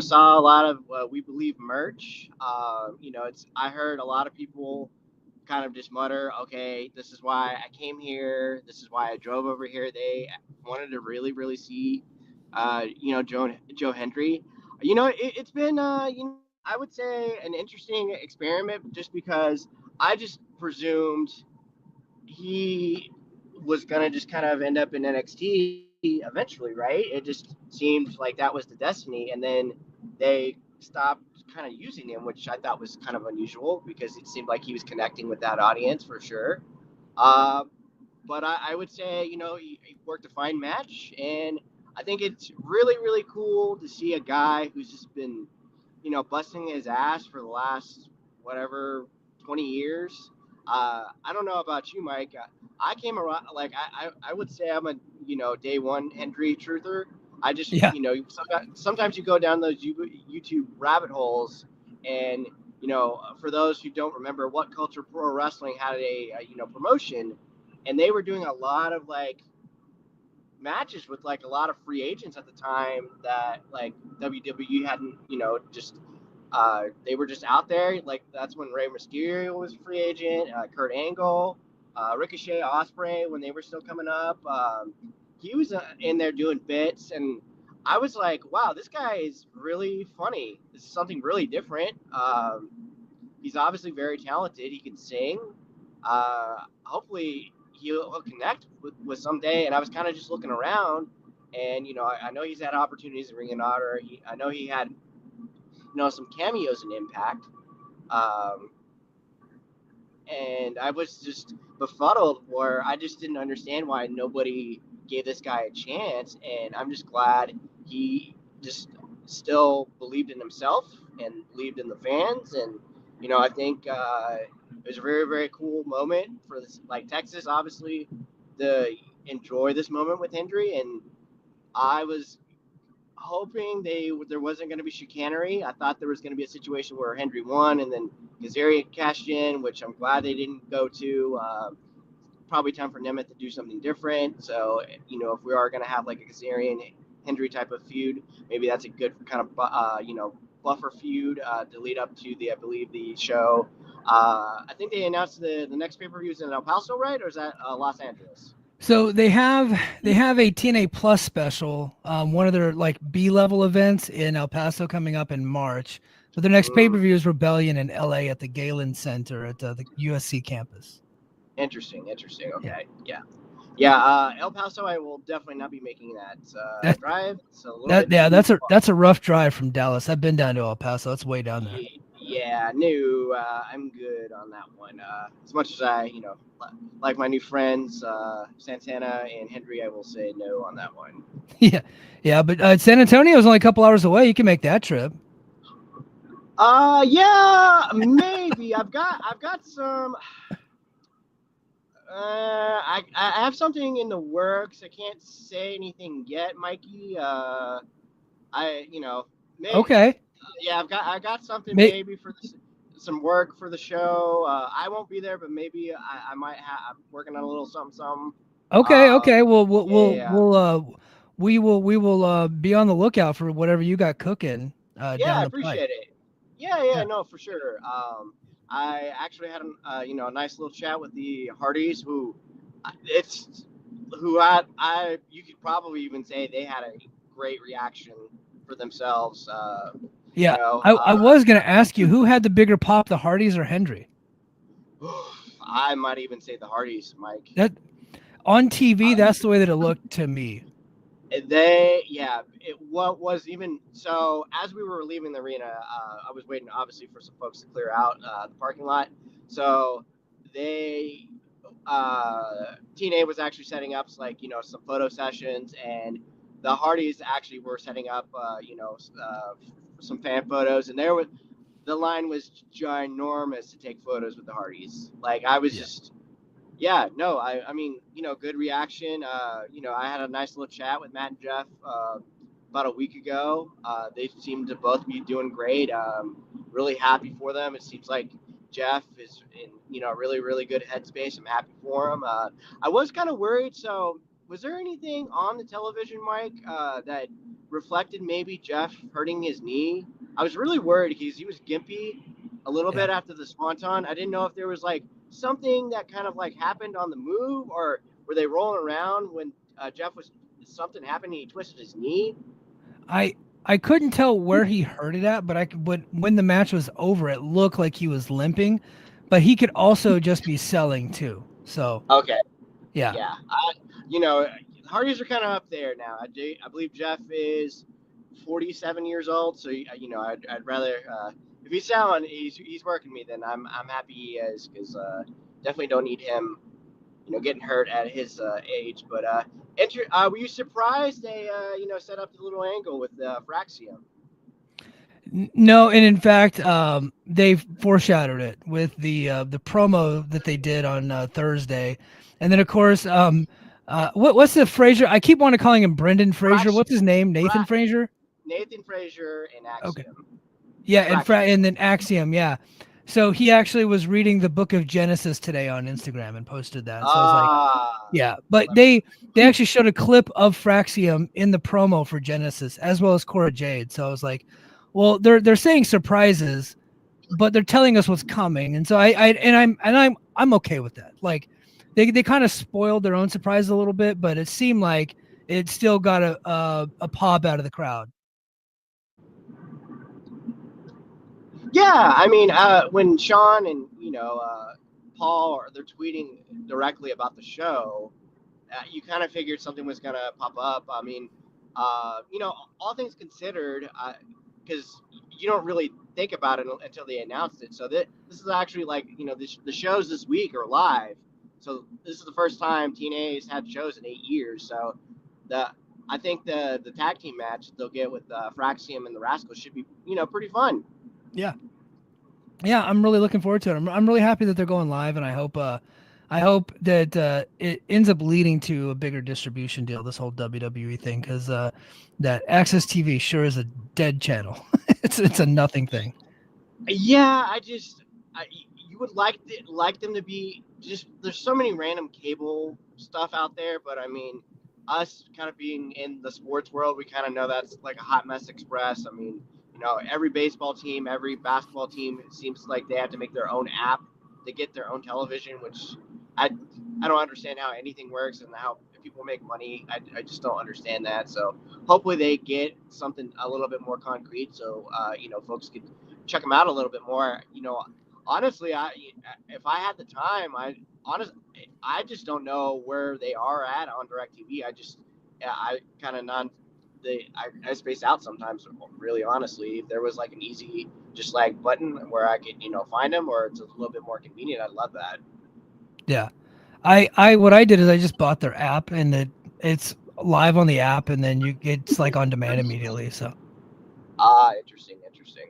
Saw a lot of We Believe merch. I heard a lot of people kind of just mutter, okay, this is why I came here. This is why I drove over here. They wanted to really, really see, Joe Hendry. It's been, I would say an interesting experiment, just because I just presumed he was going to just kind of end up in NXT eventually, right? It just seemed like that was the destiny. And then they stopped kind of using him, which I thought was kind of unusual, because it seemed like he was connecting with that audience for sure. But I would say, he worked a fine match, and I think it's really, really cool to see a guy who's just been, busting his ass for the last, 20 years. I don't know about you, Mike. I came around, like, I would say I'm a, day one Hendry truther. I just, sometimes you go down those YouTube rabbit holes, and, for those who don't remember, What Culture Pro Wrestling had a promotion, and they were doing a lot of, like, matches with, like, a lot of free agents at the time that, like, WWE hadn't, they were just out there. Like, that's when Rey Mysterio was a free agent, Kurt Angle, Ricochet, Ospreay, when they were still coming up. He was in there doing bits, and I was like, wow, this guy is really funny. This is something really different. He's obviously very talented. He can sing. Hopefully he'll connect with someday. And I was kind of just looking around, and, I know he's had opportunities in Ring of Honor. I know he had, some cameos in Impact. And I was just befuddled, where I just didn't understand why nobody gave this guy a chance. And I'm just glad he just still believed in himself and believed in the fans. And, I think it was a very, very cool moment for this, like, Texas, obviously, to enjoy this moment with Hendry. And I was hoping there wasn't going to be chicanery. I thought there was going to be a situation where Hendry won, and then Kazarian cashed in, which I'm glad they didn't go to. Probably time for Nemeth to do something different. So, if we are going to have, like, a Kazarian Hendry type of feud, maybe that's a good kind of buffer feud to lead up to I believe the show. I think they announced the next pay-per-view is in El Paso, right? Or is that Los Angeles? So they have a TNA Plus special, one of their, like, B-level events in El Paso coming up in March. So their next pay-per-view is Rebellion in LA at the Galen Center at the USC campus. Interesting. Okay. Yeah. El Paso, I will definitely not be making that drive. So that's a rough drive from Dallas. I've been down to El Paso. It's way down there. Yeah, no, I'm good on that one. As much as I, like my new friends, Santana and Hendry, I will say no on that one. Yeah, but San Antonio is only a couple hours away. You can make that trip. Yeah, maybe. I've got some. I have something in the works. I can't say anything yet, Mikey. Maybe Okay. yeah, I got something May, maybe for some work for the show. I won't be there, but maybe I might have. I'm working on a little something, something. okay. Uh, Okay. Well, yeah, we will be on the lookout for whatever you got cooking yeah, down I the pipe. appreciate it. Yeah, Yeah. no, for sure. I actually had a nice little chat with the Hardys, who it's who I you could probably even say they had a great reaction for themselves. Yeah. I was gonna ask you who had the bigger pop, the Hardys or Hendry? I might even say the Hardys, Mike. That on TV, that's the way that it looked to me. What was even so as we were leaving the arena, I was waiting obviously for some folks to clear out the parking lot. So they, TNA was actually setting up some photo sessions, and the Hardys actually were setting up, some fan photos, and the line was ginormous to take photos with the Hardys. Like I was Yeah. just yeah, no, I mean, good reaction. I had a nice little chat with Matt and Jeff about a week ago. They seem to both be doing great. Really happy for them. It seems like Jeff is in, really, really good headspace. I'm happy for him. I was kind of worried. So, was there anything on the television, Mike, that reflected maybe Jeff hurting his knee? I was really worried because he was gimpy a little Yeah. bit after the Swanton. I didn't know if there was something that kind of happened on the move, or were they rolling around when Jeff was something happened and he twisted his knee? I couldn't tell where he hurt it at, but when the match was over, it looked like he was limping, but he could also just be selling too. So Okay, yeah. yeah, Hardys are kind of up there now. I believe Jeff is 47 years old, so I'd rather if he's selling, he's working me, then I'm happy he is, because definitely don't need him getting hurt at his age. But were you surprised they set up the little angle with Fraxium? No, and in fact, they foreshadowed it with the promo that they did on Thursday, and then of course, what's the Frazier? I keep wanting to calling him Brendan Frazier. What's his name? Nathan Frazier. Nathan Frazier and Okay. Axiom. Yeah, Fraxium. and then Axiom. Yeah. So he actually was reading the book of Genesis today on Instagram and posted that. So I was like, yeah, but they actually showed a clip of Fraxium in the promo for Genesis as well as Cora Jade. So I was like, well, they're saying surprises, but they're telling us what's coming, and so I'm okay with that. Like they kind of spoiled their own surprise a little bit, but it seemed like it still got a pop out of the crowd. Yeah, I mean, when Sean and Paul they're tweeting directly about the show, you kind of figured something was gonna pop up. I mean, all things considered, because you don't really think about it until they announced it. So this is actually the shows this week are live. So this is the first time TNA's had shows in 8 years. So I think the tag team match they'll get with Fraxium and the Rascals should be pretty fun. Yeah, I'm really looking forward to it. I'm really happy that they're going live, and I hope that it ends up leading to a bigger distribution deal. This whole WWE thing, because that Access TV sure is a dead channel. it's a nothing thing. Yeah, you would like them to be just. There's so many random cable stuff out there, but I mean, us kind of being in the sports world, we kind of know that's like a hot mess express. I mean, every baseball team, every basketball team, it seems like they have to make their own app to get their own television, which I don't understand how anything works and how people make money. I just don't understand that. So hopefully they get something a little bit more concrete, so folks could check them out a little bit more. Honestly, if I had the time, I just don't know where they are at on DirecTV. I kind of I space out sometimes. Really, honestly, if there was like an easy just button where I could find them, or it's a little bit more convenient, I'd love that. Yeah, I what I did is I just bought their app, and it's live on the app, and then it's like on demand immediately. So Interesting.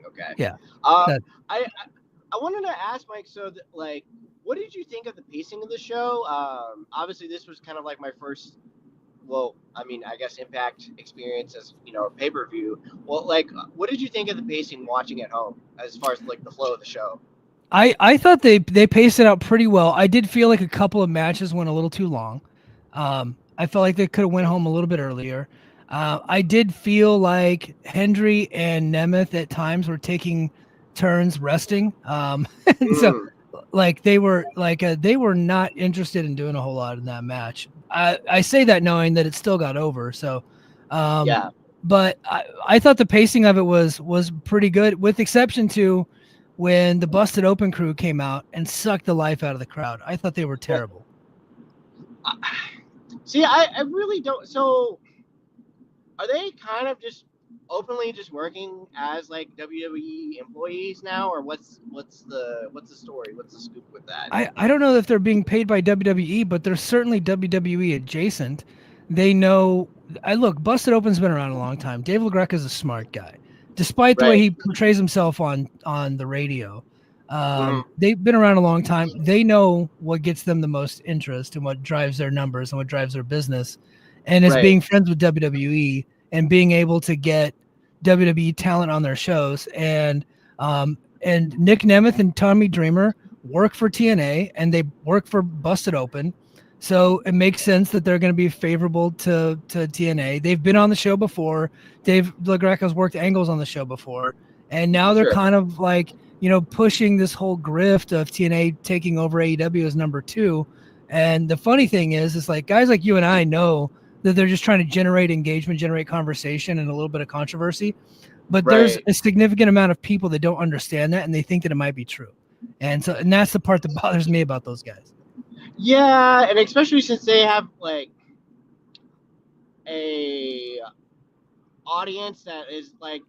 Okay. yeah, Um, that, I wanted to ask Mike. So what did you think of the pacing of the show? Obviously, this was kind of like my first, well, I mean, I guess Impact experience as a pay-per-view. Well, like, what did you think of the pacing watching at home as far as like the flow of the show? I thought they paced it out pretty well. I did feel like a couple of matches went a little too long. I felt like they could have went home a little bit earlier. I did feel like Hendry and Nemeth at times were taking turns resting. And so Mm, like they were not interested in doing a whole lot in that match. I say that knowing that it still got over. So, yeah. but I thought the pacing of it was pretty good, with exception to when the Busted Open crew came out and sucked the life out of the crowd. I thought they were terrible. See, I really don't. So, are they kind of just openly just working as like WWE employees now, or what's the story? What's the scoop with that? I don't know if they're being paid by WWE, but they're certainly WWE adjacent. They know. I look, Busted Open's been around a long time. Dave LaGreca's a smart guy, despite the way Right. he portrays himself on the radio. Mhm. They've been around a long time. They know what gets them the most interest and what drives their numbers and what drives their business. And as Right. being friends with WWE and being able to get WWE talent on their shows, and Nick Nemeth and Tommy Dreamer work for TNA and they work for Busted Open. So it makes sense that they're going to be favorable to TNA. They've been on the show before. Dave LaGreca's worked angles on the show before. And now they're Sure. kind of like, pushing this whole grift of TNA taking over AEW as number 2. And the funny thing is like guys like you and I know that they're just trying to generate engagement, generate conversation and a little bit of controversy. But there's Right. a significant amount of people that don't understand that and they think that it might be true. And that's the part that bothers me about those guys. Yeah, and especially since they have like a audience that is like,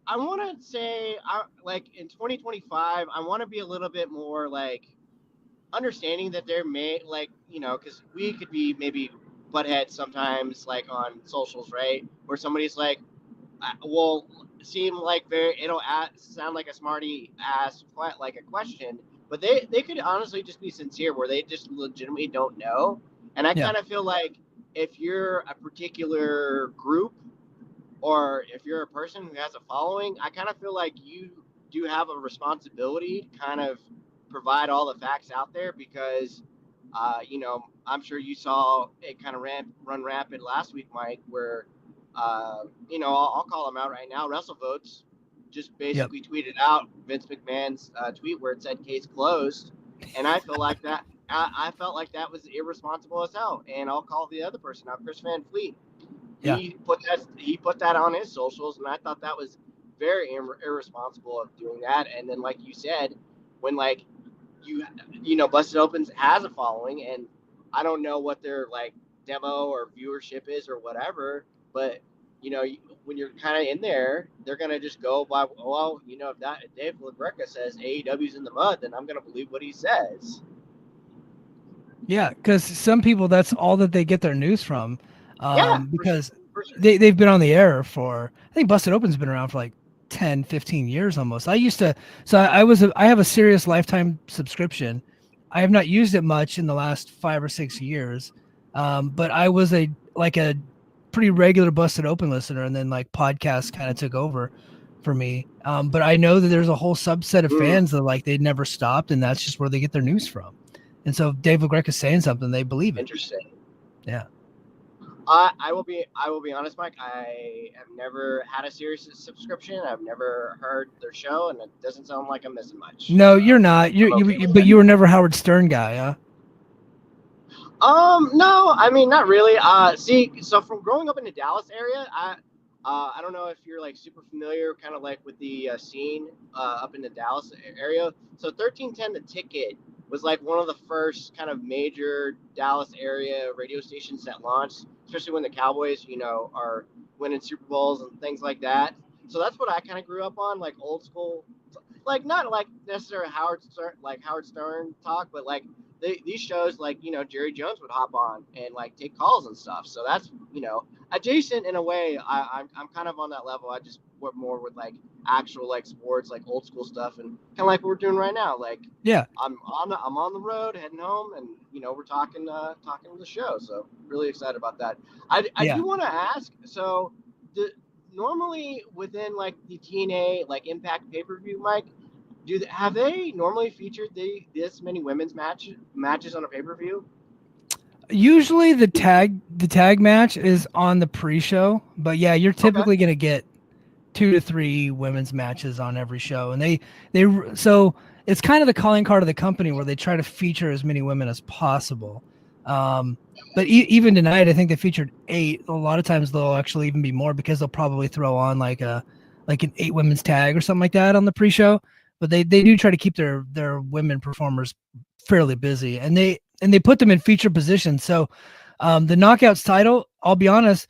I want to say, like in 2025, I want to be a little bit more like understanding that there may like because we could be maybe butt heads sometimes like on socials, right? Where somebody's like, will seem like it'll sound like a smarty ass like a question, but they could honestly just be sincere where they just legitimately don't know. And I Yeah. kind of feel like if you're a particular group or if you're a person who has a following, I kind of feel like you do have a responsibility to kind of provide all the facts out there because, I'm sure you saw it kind of run rapid last week, Mike, where, I'll call them out right now. WrestleVotes just Yep. basically tweeted out Vince McMahon's tweet where it said case closed. And I feel like that. I felt like that was irresponsible as hell. And I'll call the other person out, Chris Van Fleet. Yeah. He put that on his socials, and I thought that was very irresponsible of doing that. And then, like you said, when like Busted Opens has a following, and I don't know what their like demo or viewership is or whatever, but when you're kind of in there, they're gonna just go by. Well, if Dave LaGreca says AEW's in the mud, then I'm gonna believe what he says. Yeah, because some people, that's all that they get their news from. Yeah, Because for sure. they've been on the air for, I think Busted Open's been around for like 10, 15 years almost. I used to, so I have a Sirius Lifetime subscription. I have not used it much in the last 5 or 6 years. But I was a pretty regular Busted Open listener, and then like podcasts kind of took over for me. But I know that there's a whole subset of fans that like they never stopped, and that's just where they get their news from. And so if Dave LaGreca is saying something, they believe it. Interesting. Yeah. I will be honest, Mike. I have never had a Sirius subscription. I've never heard their show, and it doesn't sound like I'm missing much. No, you're not. But you were never Howard Stern guy, huh? No, I mean not really. See, so from growing up in the Dallas area, I don't know if you're like super familiar, kind of like with the scene up in the Dallas area. So 1310 The Ticket was like one of the first kind of major Dallas area radio stations that launched, especially when the Cowboys, are winning Super Bowls and things like that. So that's what I kind of grew up on, like old school, like not like necessarily Howard Stern talk, but like these shows like Jerry Jones would hop on and like take calls and stuff. So that's adjacent in a way. I'm kind of on that level. I just work more with like actual like sports, like old school stuff, and kind of like what we're doing right now. Like Yeah. I'm on the road heading home, and we're talking the show. So really excited about that. I Yeah. do want to ask. So normally within like the TNA like Impact pay per view, Mike, have they normally featured this many women's matches on a pay per view? Usually the tag match is on the pre-show, but yeah, you're Okay. typically going to get 2 to 3 women's matches on every show, and they so it's kind of the calling card of the company where they try to feature as many women as possible. But even tonight, I think they featured 8. A lot of times they'll actually even be more because they'll probably throw on like an 8 women's tag or something like that on the pre-show. But they do try to keep their women performers fairly busy, and they put them in feature positions. So the Knockouts title, I'll be honest,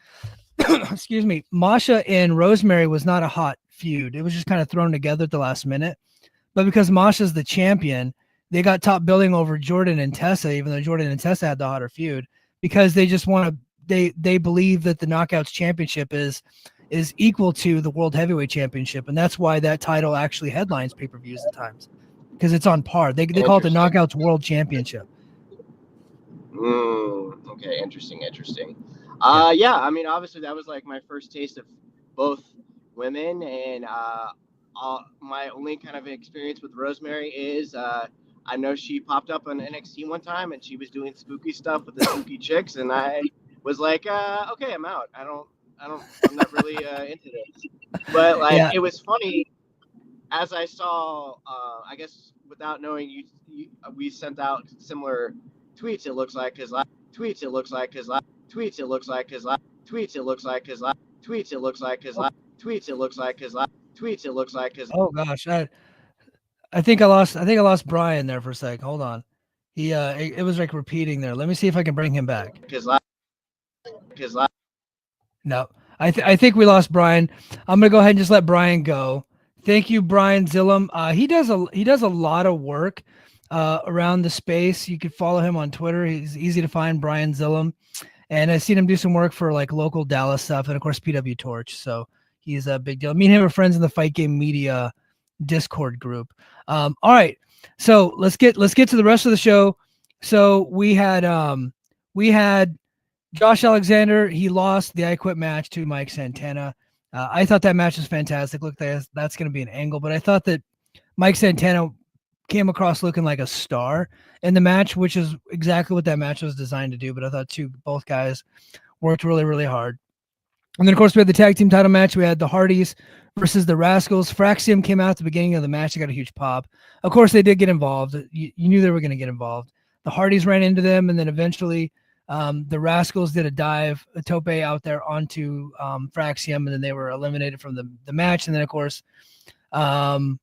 excuse me, Masha and Rosemary was not a hot feud. It was just kind of thrown together at the last minute. But because Masha's the champion, they got top billing over Jordan and Tessa, even though Jordan and Tessa had the hotter feud, because they just want to they believe that the Knockouts championship is equal to the World Heavyweight Championship, and that's why that title actually headlines pay-per-views at times, because it's on par. They call it the Knockouts World Championship. Okay, interesting. Yeah, I mean, obviously that was like my first taste of both women, and my only kind of experience with Rosemary is I know she popped up on NXT one time, and she was doing spooky stuff with the spooky chicks, and I was like, okay, I'm out. I'm not really into this. But like, Yeah. it was funny as I saw. I guess without knowing you, we sent out similar tweets. It looks like because tweets. It looks like because tweets. It looks like because tweets. It looks like because tweets. It looks like because tweets. It looks like because tweets. It looks like because. Oh gosh, I think I lost Brian there for a sec. Hold on. He it was like repeating there. Let me see if I can bring him back. Because No. I think we lost Brian. I'm going to go ahead and just let Brian go. Thank you, Brian Zillum. He does a lot of work around the space. You could follow him on Twitter. He's easy to find, Brian Zillum. And I've seen him do some work for like local Dallas stuff and of course PW Torch. So he's a big deal. Me and him are friends in the Fight Game Media Discord group. All right. So let's get to the rest of the show. So we had Josh Alexander. He lost the I Quit match to Mike Santana. I thought that match was fantastic. Look, that's going to be an angle, but I thought that Mike Santana came across looking like a star in the match, which is exactly what that match was designed to do. But I thought both guys worked really, really hard. And then, of course, we had the tag team title match. We had the Hardys versus the Rascals. Fraxium came out at the beginning of the match. They got a huge pop. Of course, they did get involved. You knew they were going to get involved. The Hardys ran into them, and then eventually the Rascals did a tope out there onto Fraxium, and then they were eliminated from the match. And then, of course, the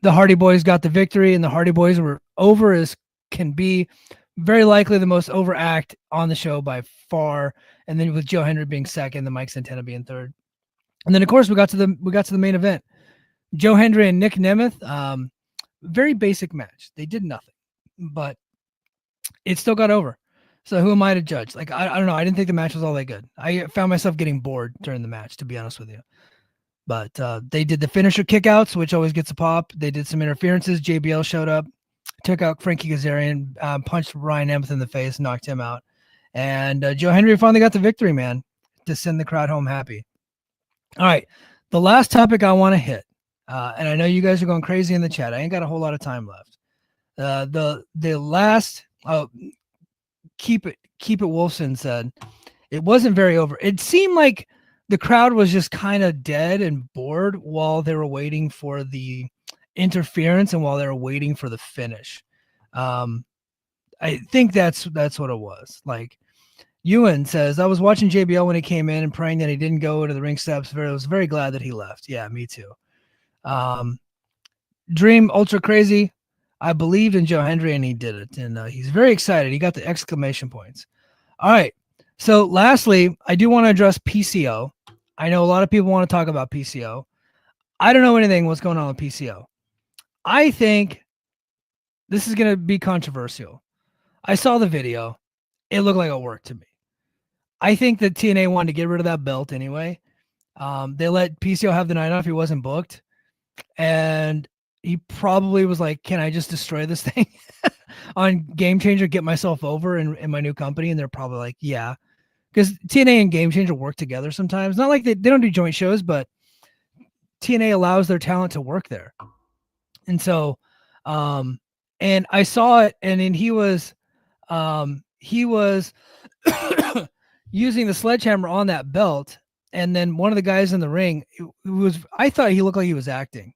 Hardy Boys got the victory, and the Hardy Boys were over as can be. Very likely the most over act on the show by far. And then with Joe Hendry being second, the Mike Santana being third. And then of course we got to the main event. Joe Hendry and Nick Nemeth. Very basic match. They did nothing, but it still got over. So who am I to judge? Like I don't know. I didn't think the match was all that good. I found myself getting bored during the match, to be honest with you. But they did the finisher kickouts, which always gets a pop. They did some interferences. JBL showed up, took out Frankie Kazarian, punched Ryan Nemeth in the face, knocked him out. And Joe Hendry finally got the victory, man, to send the crowd home happy. All right. The last topic I want to hit, and I know you guys are going crazy in the chat. I ain't got a whole lot of time left. The last, Keep It Wolfson said, it wasn't very over. It seemed like the crowd was just kind of dead and bored while they were waiting for the interference and while they were waiting for the finish. I think that's what it was. Like Ewan says, I was watching JBL when he came in and praying that he didn't go to the ring steps. I was very glad that he left. Yeah, me too. Dream Ultra Crazy. I believed in Joe Hendry and he did it. And he's very excited. He got the exclamation points. All right. So lastly, I do want to address PCO. I know a lot of people want to talk about PCO. I don't know anything what's going on with PCO. I think this is going to be controversial. I saw the video. It looked like it worked to me. I think that TNA wanted to get rid of that belt anyway. They let PCO have the night off. He wasn't booked. And he probably was like, can I just destroy this thing on Game Changer, get myself over in my new company? And they're probably like, yeah. Because TNA and Game Changer work together sometimes. Not like they don't do joint shows, but TNA allows their talent to work there. And so, and I saw it, and then he was using the sledgehammer on that belt. And then one of the guys in the ring, I thought he looked like he was acting,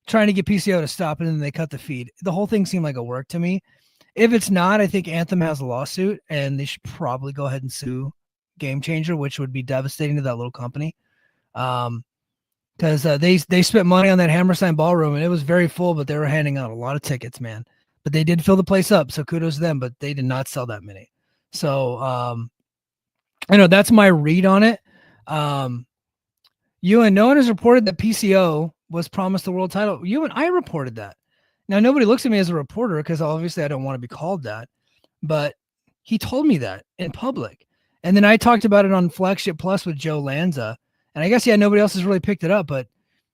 trying to get PCO to stop, and then they cut the feed. The whole thing seemed like a work to me. If it's not, I think Anthem has a lawsuit, and they should probably go ahead and sue Game Changer, which would be devastating to that little company. Because they spent money on that Hammerstein ballroom, and it was very full, but they were handing out a lot of tickets, man. But they did fill the place up, so kudos to them, but they did not sell that many. So I know that's my read on it. Ewan, no one has reported that PCO was promised the world title. Ewan, I reported that. Now, nobody looks at me as a reporter because obviously I don't want to be called that, but he told me that in public. And then I talked about it on Flagship Plus with Joe Lanza. And I guess, yeah, nobody else has really picked it up, but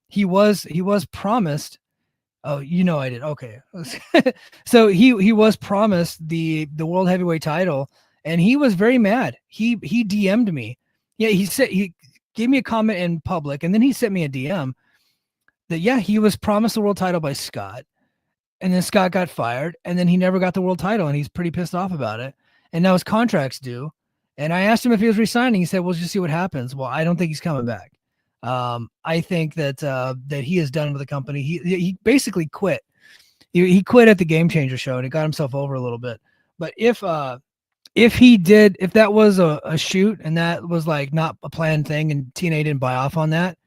he was promised. Oh, I did. Okay. So he was promised the world heavyweight title, and he was very mad. He DM'd me. Yeah, he gave me a comment in public, and then he sent me a DM that, yeah, he was promised the world title by Scott, and then Scott got fired, and then he never got the world title, and he's pretty pissed off about it. And now his contract's due. And I asked him if he was resigning. He said, "We'll just see what happens." Well, I don't think he's coming back. I think that he is done with the company. He basically quit. He quit at the Game Changer show, and he got himself over a little bit. But if that was a shoot and that was like not a planned thing, and TNA didn't buy off on that,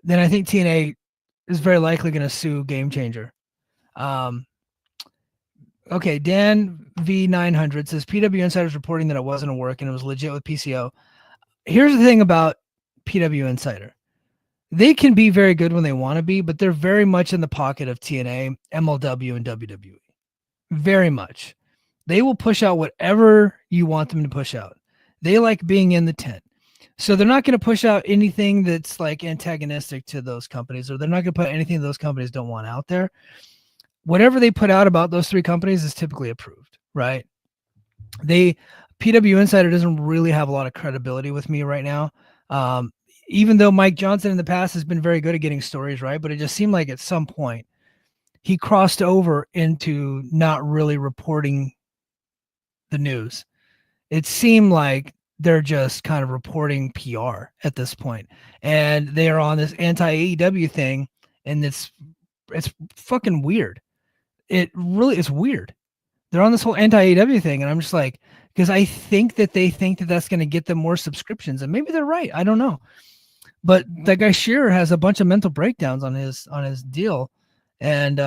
then I think TNA is very likely going to sue Game Changer. Okay, Dan V900 says PW Insider's reporting that it wasn't a work and it was legit with PCO. Here's the thing about PW Insider. They can be very good when they want to be, but they're very much in the pocket of TNA, MLW, and WWE. Very much. They will push out whatever you want them to push out. They like being in the tent. So they're not going to push out anything that's like antagonistic to those companies, or they're not going to put anything those companies don't want out there. Whatever they put out about those three companies is typically approved, right? PW Insider doesn't really have a lot of credibility with me right now. Even though Mike Johnson in the past has been very good at getting stories right, but it just seemed like at some point he crossed over into not really reporting the news. It seemed like they're just kind of reporting PR at this point, and they are on this anti-AEW thing, and it's fucking weird. It really is weird. They're on this whole anti-AEW thing, and I'm just like, because I think that they think that that's going to get them more subscriptions, and maybe they're right. I don't know. But that guy Shearer has a bunch of mental breakdowns on his deal, and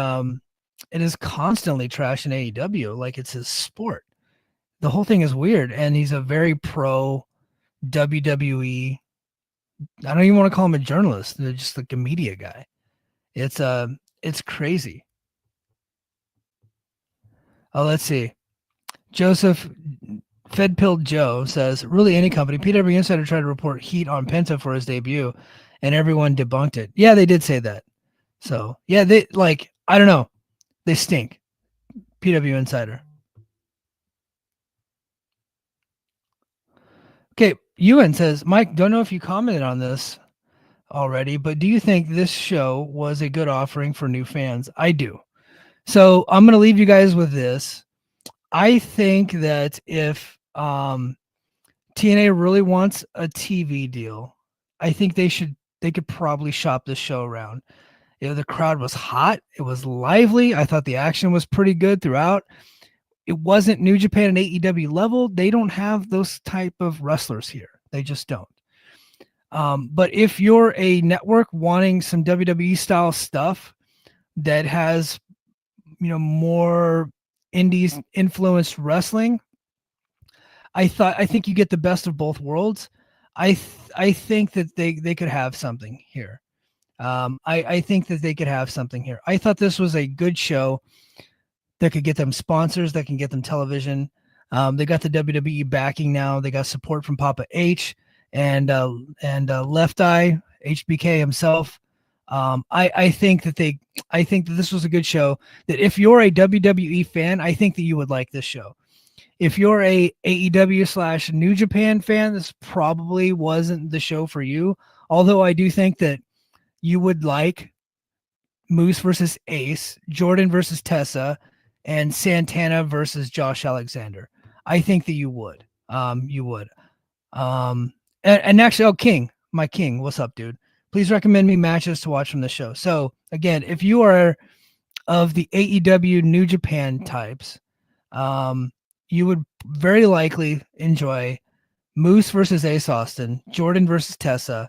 it is constantly trashing AEW like it's his sport. The whole thing is weird, and he's a very pro WWE. I don't even want to call him a journalist. They're just like a media guy. It's crazy. Oh, let's see. Joseph Fedpilled Joe says, really any company. PW Insider tried to report heat on Penta for his debut, and everyone debunked it. Yeah, they did say that. So, yeah, they I don't know. They stink. PW Insider. Okay, Ewan says, Mike, don't know if you commented on this already, but do you think this show was a good offering for new fans? I do. So I'm going to leave you guys with this. I think that if TNA really wants a TV deal, I think they could probably shop this show around. The crowd was hot. It was lively. I thought the action was pretty good throughout. It wasn't New Japan and AEW level. They don't have those type of wrestlers here. They just don't. But if you're a network wanting some WWE style stuff that has, more indies influenced wrestling, I think you get the best of both worlds. I think that they could have something here. I think that they could have something here. I thought this was a good show that could get them sponsors, that can get them television. They got the WWE backing now. They got support from Papa H and Left Eye HBK himself. I think that this was a good show. That if you're a WWE fan, I think that you would like this show. If you're a AEW / New Japan fan, this probably wasn't the show for you. Although I do think that you would like Moose versus Ace, Jordan versus Tessa, and Santana versus Josh Alexander. I think that you would. You would. And actually, King, my King, what's up, dude? Please recommend me matches to watch from the show. So again, if you are of the AEW New Japan types, you would very likely enjoy Moose versus Ace Austin, Jordan versus Tessa,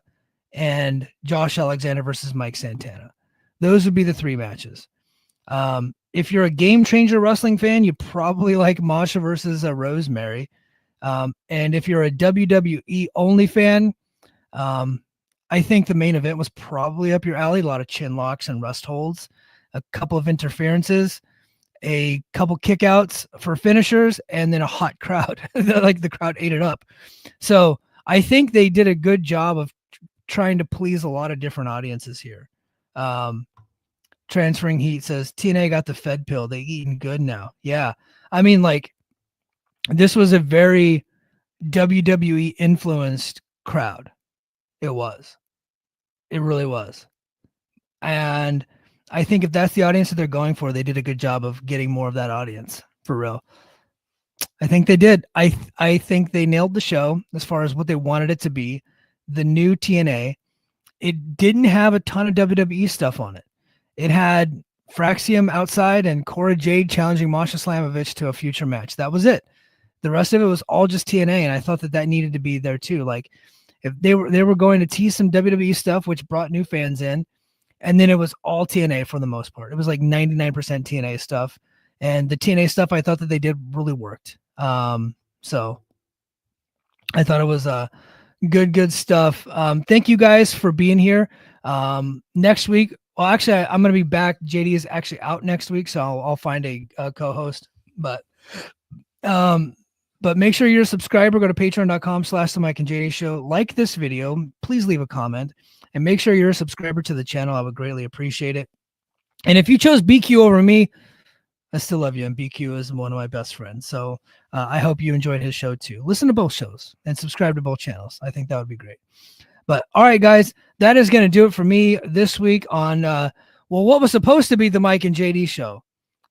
and Josh Alexander versus Mike Santana. Those would be the 3 matches. If you're a Game Changer wrestling fan, you probably like Masha versus Rosemary. And if you're a WWE only fan, I think the main event was probably up your alley. A lot of chin locks and rest holds, a couple of interferences, a couple kickouts for finishers, and then a hot crowd. Like the crowd ate it up. So I think they did a good job of trying to please a lot of different audiences here. Transferring Heat says TNA got the Fed pill. They eating good now. Yeah. I mean, like, this was a very WWE influenced crowd. It was. It really was. And I think if that's the audience that they're going for, they did a good job of getting more of that audience, for real. I think they did. I think they nailed the show as far as what they wanted it to be. The new TNA. It didn't have a ton of WWE stuff on it. It had Fraxium outside and Cora Jade challenging Masha Slamovich to a future match. That was it. The rest of it was all just TNA, and I thought that needed to be there too. Like, if they were going to tease some WWE stuff, which brought new fans in, and then it was all TNA for the most part. It was like 99% TNA stuff, and the TNA stuff I thought that they did really worked. So I thought it was good stuff. Thank you guys for being here. Next week, well, actually, I'm going to be back. JD is actually out next week, so I'll find a co-host. But make sure you're a subscriber. Go to patreon.com/The Mike and JD Show. Like this video. Please leave a comment. And make sure you're a subscriber to the channel. I would greatly appreciate it. And if you chose BQ over me, I still love you. And BQ is one of my best friends. So I hope you enjoyed his show too. Listen to both shows and subscribe to both channels. I think that would be great. But all right, guys, that is going to do it for me this week on, what was supposed to be the Mike and JD Show,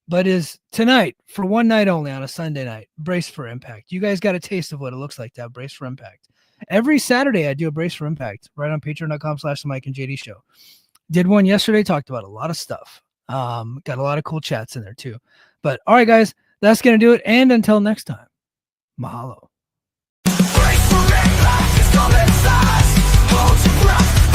but is tonight for one night only on a Sunday night. Brace for Impact. You guys got a taste of what it looks like to have Brace for Impact. Every Saturday, I do a Brace for Impact right on patreon.com/The Mike and JD Show. Did one yesterday, talked about a lot of stuff. Got a lot of cool chats in there too. But all right, guys, that's going to do it. And until next time, mahalo. Brace for impact is coming fast. Hold your breath,